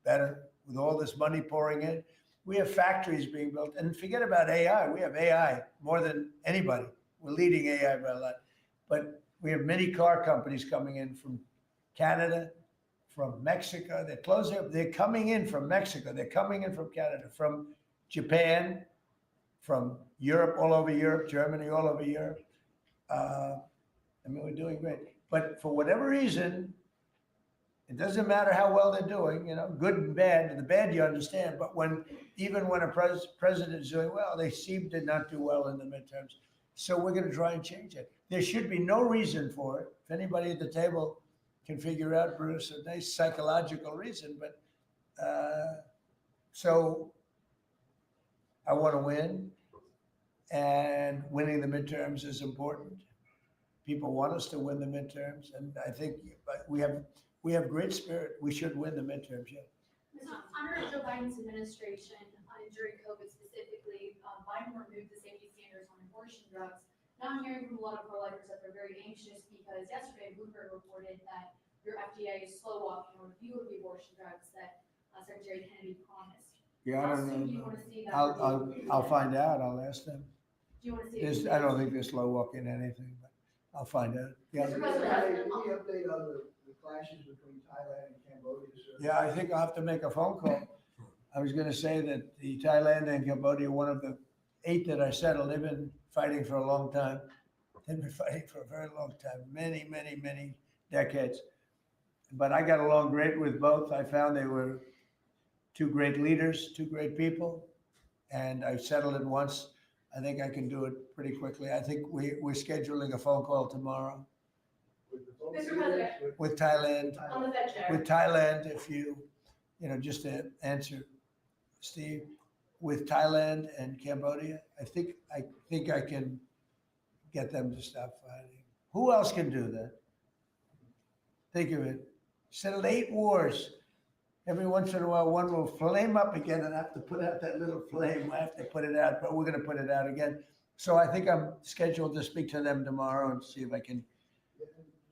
better with all this money pouring in. We have factories being built, and forget about AI. We have AI more than anybody. We're leading AI by a lot, but we have many car companies coming in from Canada, from Mexico. They're closing up. They're coming in from Mexico. They're coming in from Canada, from Japan, from Europe, all over Europe, Germany, all over Europe. We're doing great. But for whatever reason, it doesn't matter how well they're doing, good and bad. And the bad you understand, but even when a president is doing well, they seem to not do well in the midterms. So we're going to try and change it. There should be no reason for it. If anybody at the table can figure out, Bruce, a nice psychological reason, but so I want to win, and winning the midterms is important. People want us to win the midterms, and I think we have great spirit. We should win the midterms, yeah. Under Joe Biden's administration, during COVID specifically, Biden removed the safety standards on abortion drugs. Now I'm hearing from a lot of pro-lifers that they're very anxious because yesterday Bloomberg reported that your FDA is slow walking a review of the abortion drugs that Secretary Kennedy promised. Yeah, I How don't soon know. do you want to see that? I'll find out. I'll ask them. Do you want to see? I don't think they're slow walking anything, but I'll find out. Yeah. Mr. President, Any update on the clashes between Thailand and Cambodia, sir? Yeah, I think I'll have to make a phone call. I was going to say that the Thailand and Cambodia, one of the 8 that I settled, they've been fighting for a long time. They've been fighting for a very long time, many, many, many decades. But I got along great with both. I found they were 2 great leaders, 2 great people, and I settled it once. I think I can do it pretty quickly. I think we're scheduling a phone call tomorrow Mr. President, with Thailand. on the Fed chair. With Thailand, if just to answer Steve, with Thailand and Cambodia, I think I can get them to stop fighting. Who else can do that? Think of it. Settled 8 wars. Every once in a while, one will flame up again, and I have to put out that little flame. I have to put it out, but we're going to put it out again. So I think I'm scheduled to speak to them tomorrow and see if I can.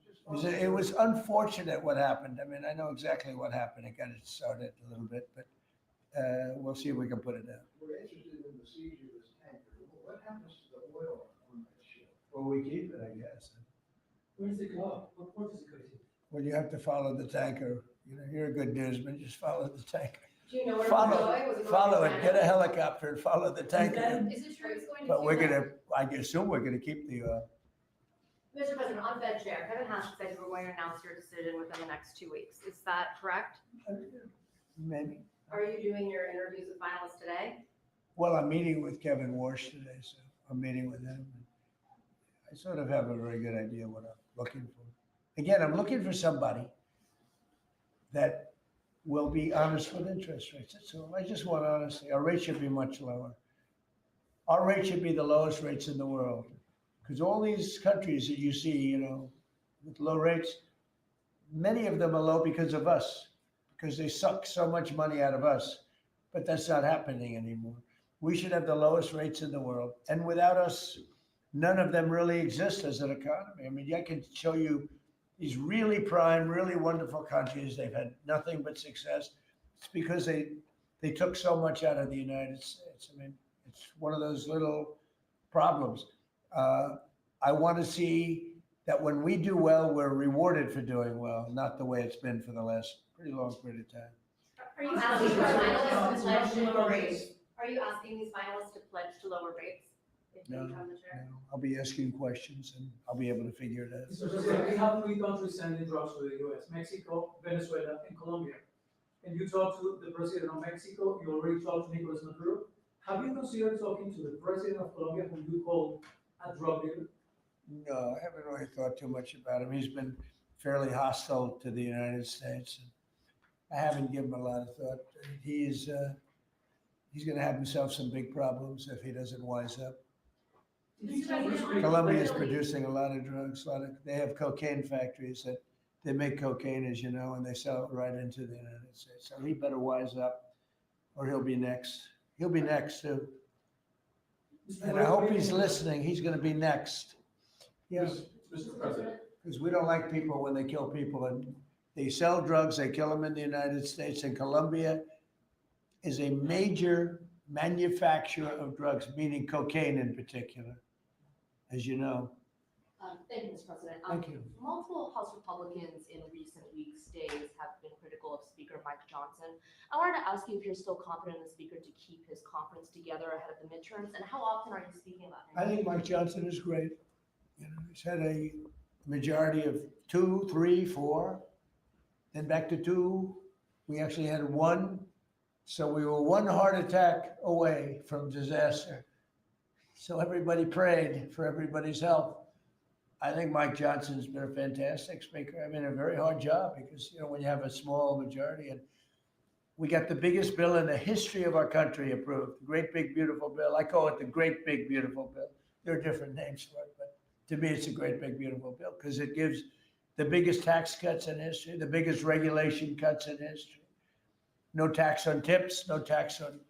Just It was unfortunate what happened. I mean, I know exactly what happened. It got it started a little bit, but we'll see if we can put it down. We're interested in the siege of this tanker. What happens to the oil on that ship? Well, we keep it, I guess. Where does it go? What port does it go to? Well, you have to follow the tanker. You know, you're a good newsman, just follow the tanker. Do you know where it was Follow, going? Was it going follow to it, get a China? helicopter and follow the tanker. Is it true it's going to? But we're Cuba? gonna, I assume we're gonna keep the, Mr. President, on Fed Chair, Kevin Haskett said you were going to announce your decision within the next 2 weeks. Is that correct? maybe. Are you doing your interviews with finalists today? Well, I'm meeting with Kevin Warsh today, so I'm meeting with him. I sort of have a very good idea what I'm looking for. Again, I'm looking for somebody that will be honest with interest rates. So I just want honesty. Our rate should be much lower. Our rate should be the lowest rates in the world. Because all these countries that you see, you know, with low rates, many of them are low because of us, because they suck so much money out of us. But that's not happening anymore. We should have the lowest rates in the world. And without us, none of them really exist as an economy. I mean, I can show you these really prime, really wonderful countries. They've had nothing but success. It's because they took so much out of the United States. I mean, it's one of those little problems. I want to see that when we do well, we're rewarded for doing well, not the way it's been for the last pretty long period of time. Are you asking these finalists to pledge to lower rates? Are you asking these finalists to pledge to lower rates? If they No, become the chair? no, I'll be asking questions and I'll be able to figure it out. Mr. President, we have 3 countries sending drugs to the US, Mexico, Venezuela, and Colombia. And you talked to the president of Mexico, you already talked to Nicolas Maduro. Have you considered talking to the president of Colombia, whom you call a drug dealer? No, I haven't really thought too much about him. He's been fairly hostile to the United States. I haven't given him a lot of thought. He's going to have himself some big problems if he doesn't wise up. Colombia is producing a lot of drugs. They have cocaine factories that they make cocaine, as you know, and they sell it right into the United States. So he better wise up, or he'll be next. He'll be next too. And I hope he's listening. He's going to be next. Yes. Mr. President. Because we don't like people when they kill people, and they sell drugs. They kill them in the United States, and Colombia is a major manufacturer of drugs, meaning cocaine in particular, as you know. Thank you, Mr. President. Thank you. Multiple House Republicans in recent weeks, days, have been critical of Speaker Mike Johnson. I wanted to ask you if you're still confident in the Speaker to keep his conference together ahead of the midterms, and how often are you speaking about him? I think Mike Johnson is great. You know, he's had a majority of 2, 3, 4, then back to 2. We actually had 1. So we were 1 heart attack away from disaster. So everybody prayed for everybody's health. I think Mike Johnson's been a fantastic speaker. I mean, a very hard job because, you know, when you have a small majority, and we got the biggest bill in the history of our country approved, the great big beautiful bill. I call it the great big beautiful bill. There are different names for it, but to me, it's a great big beautiful bill because it gives the biggest tax cuts in history, the biggest regulation cuts in history. No tax on tips, no tax on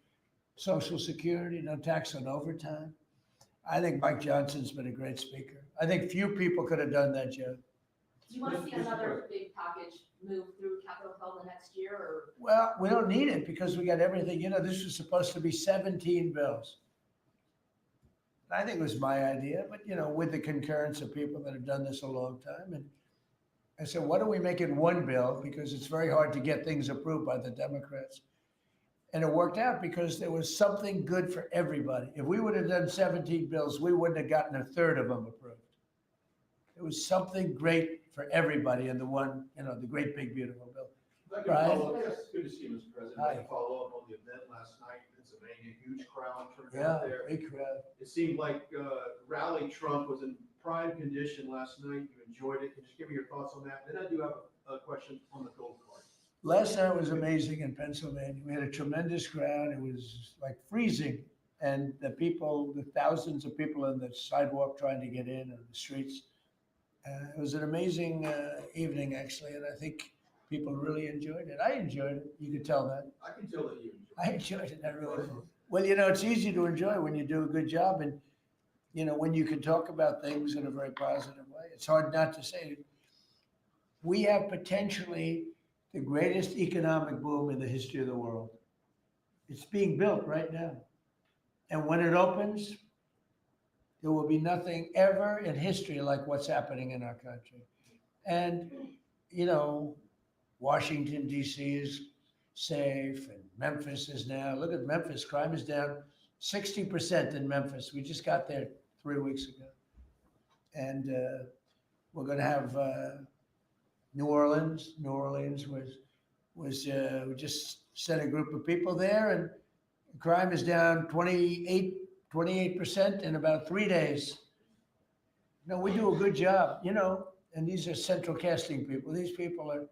Social Security, no tax on overtime. I think Mike Johnson's been a great speaker. I think few people could have done that job. Do you want to see another big package move through Capitol Hill in the next year, or? Well, we don't need it because we got everything. You know, this was supposed to be 17 bills. I think it was my idea, but, you know, with the concurrence of people that have done this a long time. And I said, why don't we make it 1 bill? Because it's very hard to get things approved by the Democrats. And it worked out because there was something good for everybody. If we would have done 17 bills, we wouldn't have gotten 1/3 of them approved. It was something great for everybody in the one, you know, the great big beautiful bill. If I Right. could follow up, yes, good to see you, Mr. President. Hi. I'd like to follow up on the event last night in Pennsylvania, huge crowd turned Yeah, out there. big crowd. It seemed like Rally Trump was in prime condition last night. You enjoyed it. Can you just give me your thoughts on that? Then I do have a question on the gold card. Last night was amazing in Pennsylvania. We had a tremendous crowd. It was like freezing. And the people, the thousands of people on the sidewalk trying to get in, on the streets. It was an amazing evening, actually. And I think people really enjoyed it. I enjoyed it. You could tell that. I can tell that you enjoyed it. I enjoyed it. I really did. Well, you know, it's easy to enjoy when you do a good job. And, you know, when you can talk about things in a very positive way. It's hard not to say. we have potentially the greatest economic boom in the history of the world. It's being built right now. And when it opens, there will be nothing ever in history like what's happening in our country. And, you know, Washington, D.C. is safe, and Memphis is now. Look at Memphis. Crime is down 60% in Memphis. We just got there 3 weeks ago. And we're going to have New Orleans. New Orleans was we just sent a group of people there, and crime is down 28% in about 3 days. No, we do a good job, you know, and these are central casting people. These people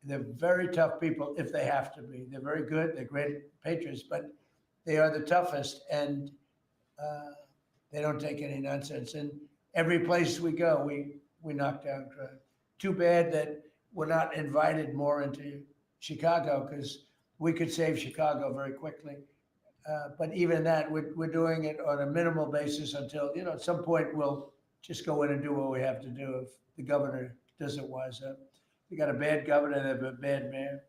they're very tough people if they have to be. They're very good, they're great patriots, but they are the toughest, and they don't take any nonsense. And every place we go, we knock down crime. Too bad that we're not invited more into Chicago, because we could save Chicago very quickly. But even that, we're doing it on a minimal basis until, you know, at some point we'll just go in and do what we have to do if the governor doesn't wise up. We got a bad governor, they have a bad mayor.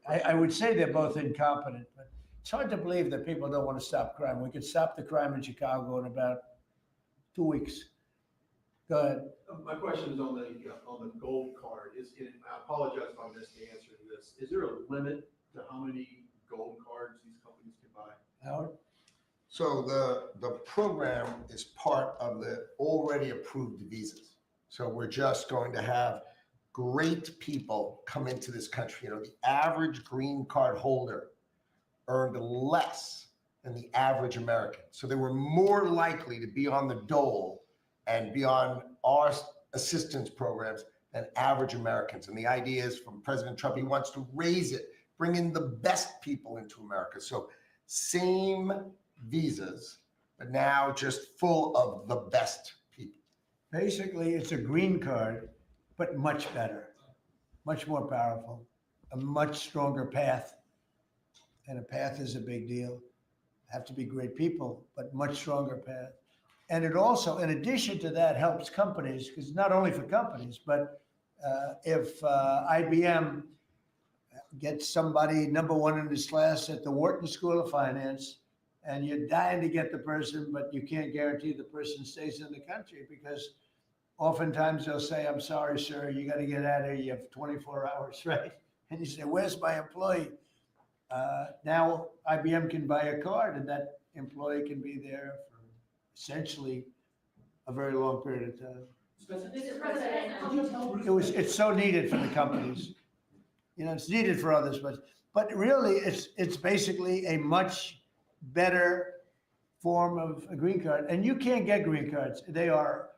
I would say they're both incompetent, but it's hard to believe that people don't want to stop crime. We could stop the crime in Chicago in about 2 weeks. Go ahead. My question is on the gold card. I apologize if I missed the answer to this. Is there a limit to how many gold cards these companies can buy? Howard? So the program is part of the already approved visas. So we're just going to have great people come into this country. You know, the average green card holder earned less than the average American. So they were more likely to be on the dole and be on our assistance programs than average Americans. And the idea is from President Trump, he wants to raise it, bring in the best people into America. So same visas, but now just full of the best people. Basically, it's a green card, but much better, much more powerful, a much stronger path. And a path is a big deal. Have to be great people, but much stronger path. And it also, in addition to that, helps companies, because not only for companies, but if IBM gets somebody #1 in his class at the Wharton School of Finance, and you're dying to get the person, but you can't guarantee the person stays in the country, because oftentimes they'll say, I'm sorry, sir, you got to get out of here. You have 24 hours, right? And you say, where's my employee? Now IBM can buy a card, and that employee can be there for essentially a very long period of time. Mr. President, could you tell Bruce? It's so needed for the companies. You know, it's needed for others, but really it's basically a much better form of a green card. And you can't get green cards. They are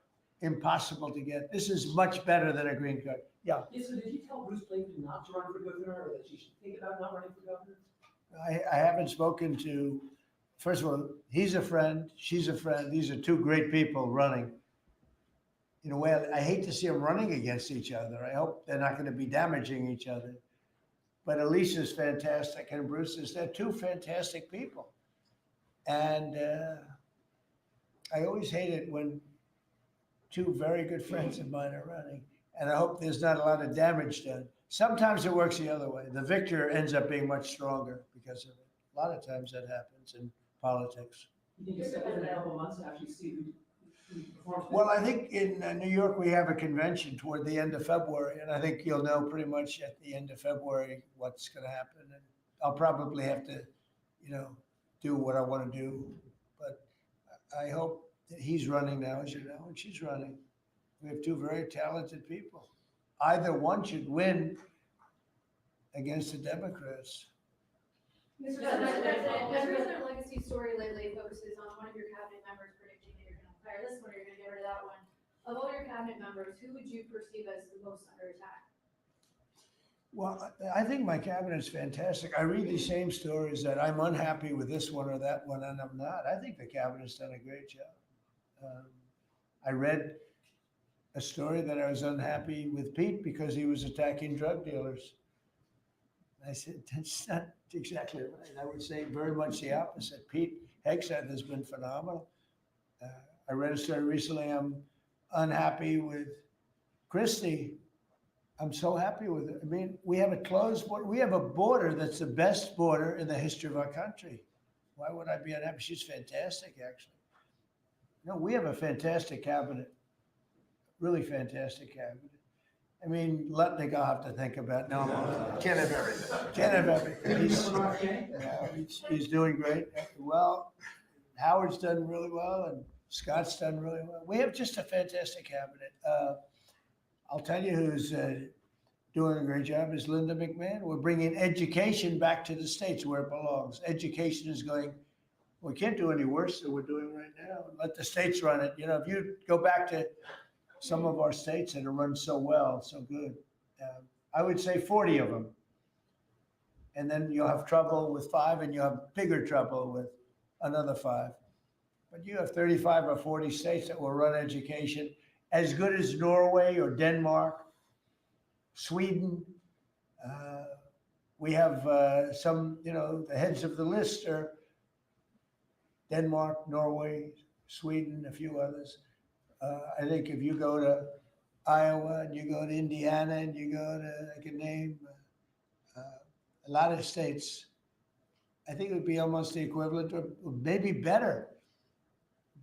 impossible to get. This is much better than a green card. Yeah. Yes, so did you tell Bruce Blinken not to run for governor, or that she should think about not running for governor? I haven't spoken to, first of all, he's a friend, she's a friend. These are two great people running. In a way, I hate to see them running against each other. I hope they're not going to be damaging each other. But Elisa's fantastic, and Bruce is, they're two fantastic people. And I always hate it when two very good friends of mine are running. And I hope there's not a lot of damage done. Sometimes it works the other way. The victor ends up being much stronger because of it. A lot of times that happens in politics. You think you step in a couple months and actually see who performs? Well, I think in New York, we have a convention toward the end of February, and I think you'll know pretty much at the end of February what's going to happen. And I'll probably have to, you know, do what I want to do. But I hope that he's running now, as you know, and she's running. We have two very talented people. Either one should win against the Democrats. Mr. President, the Prisoner Legacy story lately focuses on one of your cabinet members predicting that you're going to fire this one or you're going to get rid of that one. Of all your cabinet members, who would you perceive as the most under attack? Well, I think my cabinet's fantastic. I read these same stories that I'm unhappy with this one or that one, and I'm not. I think the cabinet's done a great job. I read a story that I was unhappy with Pete because he was attacking drug dealers. I said, that's not exactly right. I would say very much the opposite. Pete Hegseth has been phenomenal. I read a story recently. I'm unhappy with Christie I'm so happy with it. I mean, we have a closed border. We have a border that's the best border in the history of our country. Why would I be unhappy? She's fantastic, actually. No, we have a fantastic cabinet, really fantastic cabinet. I mean, Lutnick, I'll have to think about. No, Can't have everything. can't have everything. He's doing great. Well, Howard's done really well, and Scott's done really well. We have just a fantastic cabinet. I'll tell you who's doing a great job is Linda McMahon. We're bringing education back to the states where it belongs. Education is going, we can't do any worse than we're doing right now. Let the states run it. You know, if you go back to some of our states that are run so well, so good, I would say 40 of them. And then you'll have trouble with 5, and you'll have bigger trouble with another 5. But you have 35 or 40 states that will run education as good as Norway or Denmark, Sweden. We have some, you know, the heads of the list are Denmark, Norway, Sweden, a few others. I think if you go to Iowa and you go to Indiana and you go to, I can name a lot of states, I think it would be almost the equivalent or maybe better.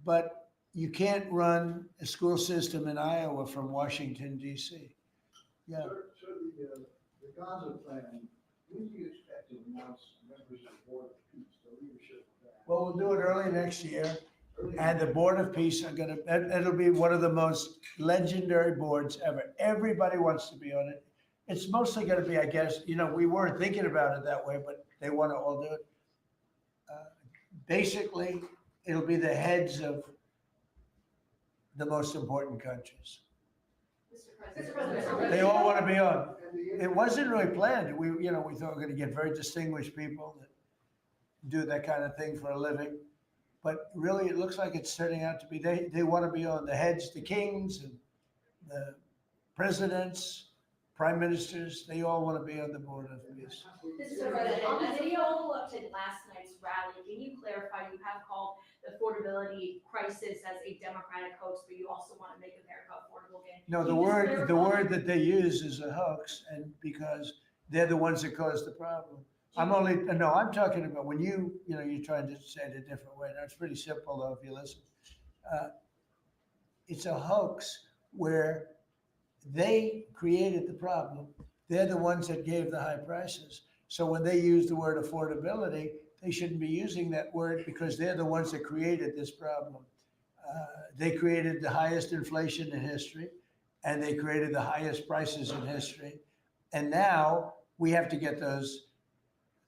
But you can't run a school system in Iowa from Washington, D.C. Yeah. So the Gaza plan, when do you expect to announce members of the Board of Peace, the leadership of that? Well, we'll do it early next year. And the Board of Peace are gonna, it'll be one of the most legendary boards ever. Everybody wants to be on it. It's mostly gonna be, I guess, you know, we weren't thinking about it that way, but they wanna all do it. Basically, it'll be the heads of the most important countries. Mr. President. They all want to be on. It wasn't really planned. We thought we were going to get very distinguished people that do that kind of thing for a living. But really, it looks like it's turning out to be, they want to be on the heads, the kings and the presidents, prime ministers. They all want to be on the Board of Peace. Mr. President, on the video up to last night's rally, can you clarify, you have called the affordability crisis as a Democratic hoax, but you also want to make America affordable again? No, Can the you just word clarify? that they use is a hoax, and because they're the ones that caused the problem. I'm talking about when you're trying to say it a different way. Now, it's pretty simple though, if you listen. It's a hoax where they created the problem. They're the ones that gave the high prices. So when they use the word affordability, they shouldn't be using that word because they're the ones that created this problem. They created the highest inflation in history, and they created the highest prices in history. And now we have to get those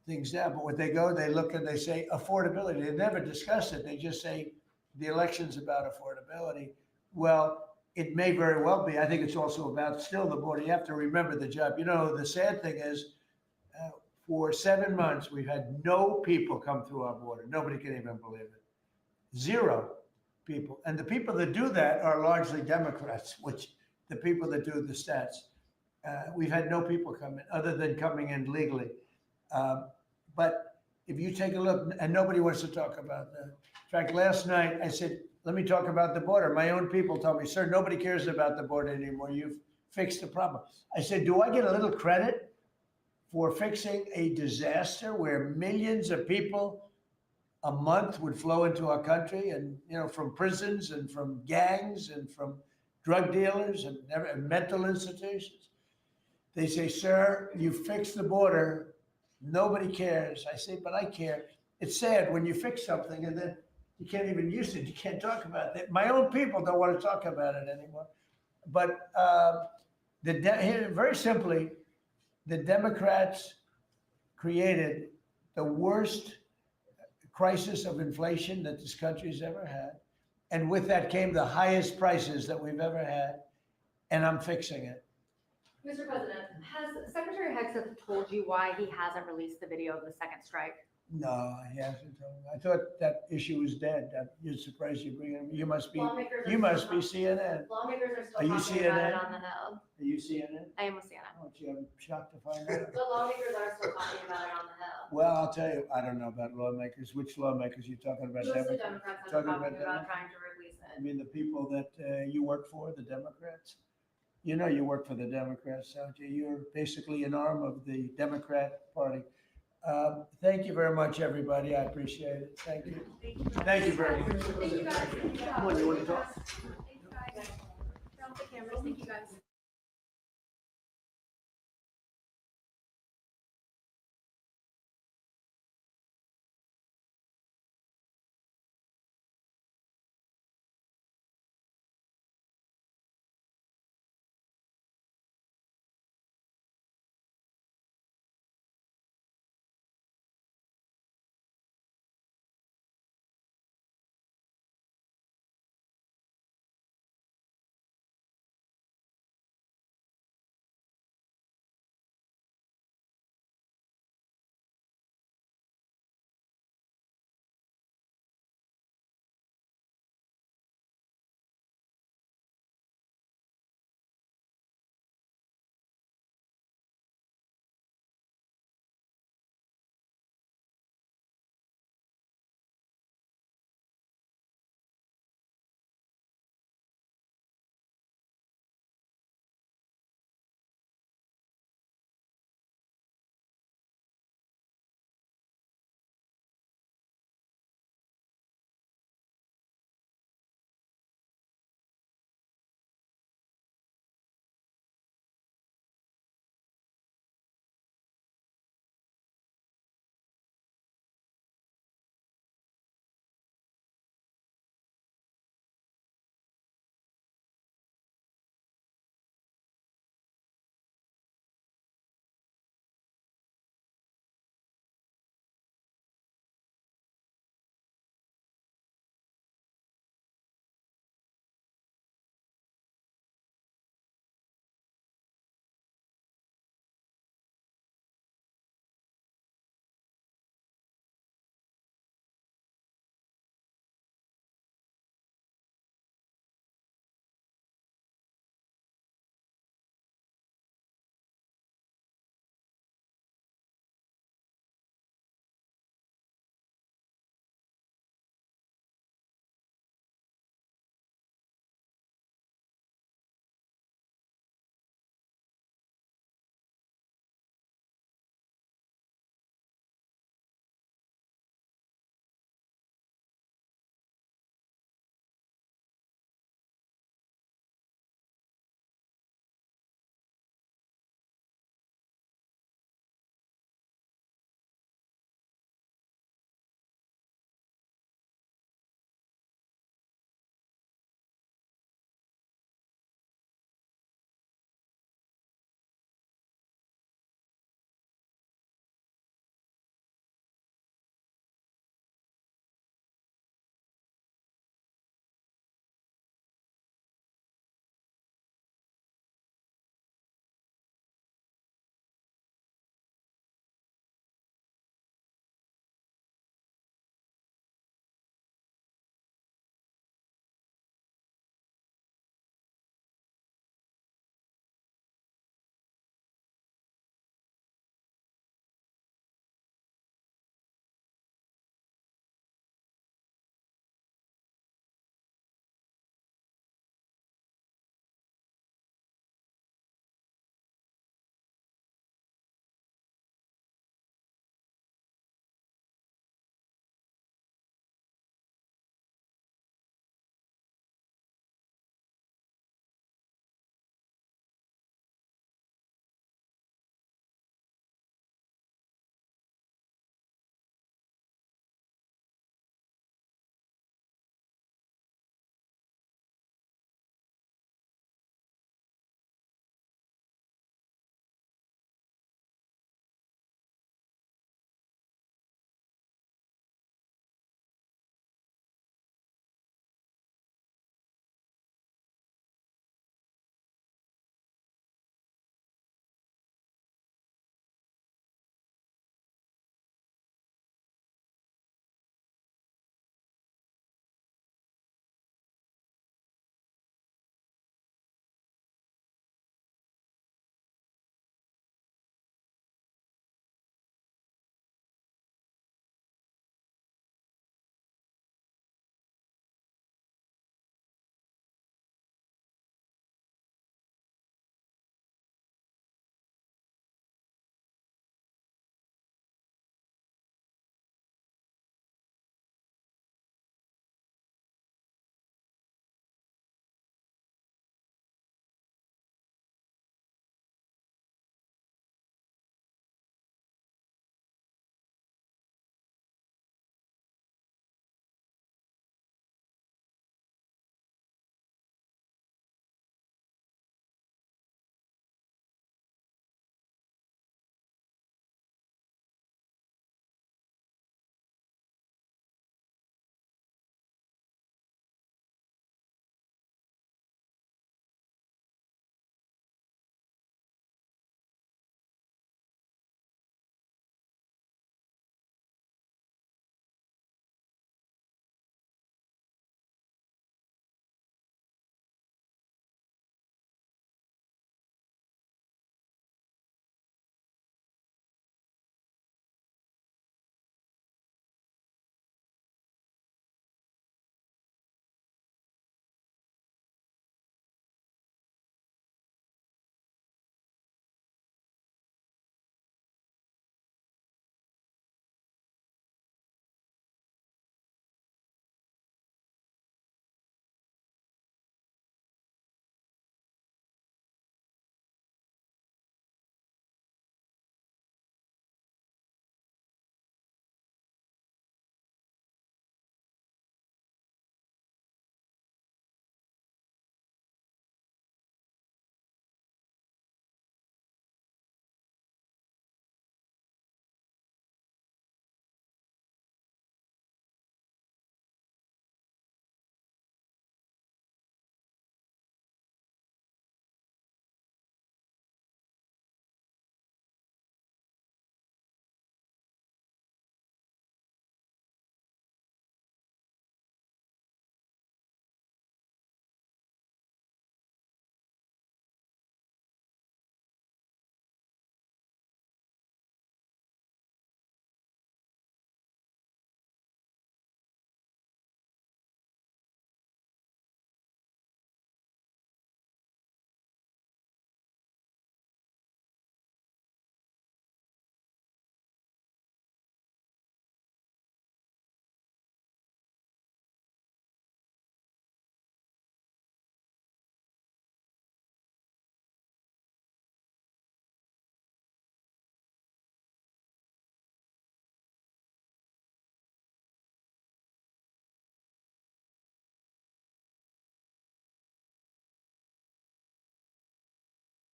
things down. But when they go, they look and they say affordability. They never discuss it. They just say the election's about affordability. Well, it may very well be. I think it's also about still the border. You have to remember the job. You know, the sad thing is for 7 months, we've had no people come through our border. Nobody can even believe it. 0 people. And the people that do that are largely Democrats, which the people that do the stats. We've had no people come in other than coming in legally. But if you take a look, and nobody wants to talk about that. In fact, last night I said, let me talk about the border. My own people told me, sir, nobody cares about the border anymore. You've fixed the problem. I said, do I get a little credit for fixing a disaster where millions of people a month would flow into our country and, you know, from prisons and from gangs and from drug dealers and mental institutions? They say, sir, you fixed the border. Nobody cares. I say, but I care. It's sad when you fix something and then you can't even use it. You can't talk about it. My own people don't want to talk about it anymore. But very simply, the Democrats created the worst crisis of inflation that this country's ever had. And with that came the highest prices that we've ever had. And I'm fixing it. Mr. President, has Secretary Hegseth told you why he hasn't released the video of the second strike? No, he hasn't told me. I thought that issue was dead. You're surprised you bring it. You must be CNN. Lawmakers are Are you still talking about it CNN? on the Hill. Are you CNN? I am with CNN. Oh, gee, I'm shocked to find out. But lawmakers are still talking about it on the Hill. Well, I'll tell you, I don't know about lawmakers. Which lawmakers you talking about? Mostly Democrats have been talking about Democrats? trying to release I it. mean, the people that you work for, the Democrats? You know you work for the Democrats, don't you? You're basically an arm of the Democrat Party. Thank you very much, everybody. I appreciate it. Thank you. Thank you very much. Thank you guys. Come on, you want to talk? Thank you guys. Turn off the cameras. Thank you guys.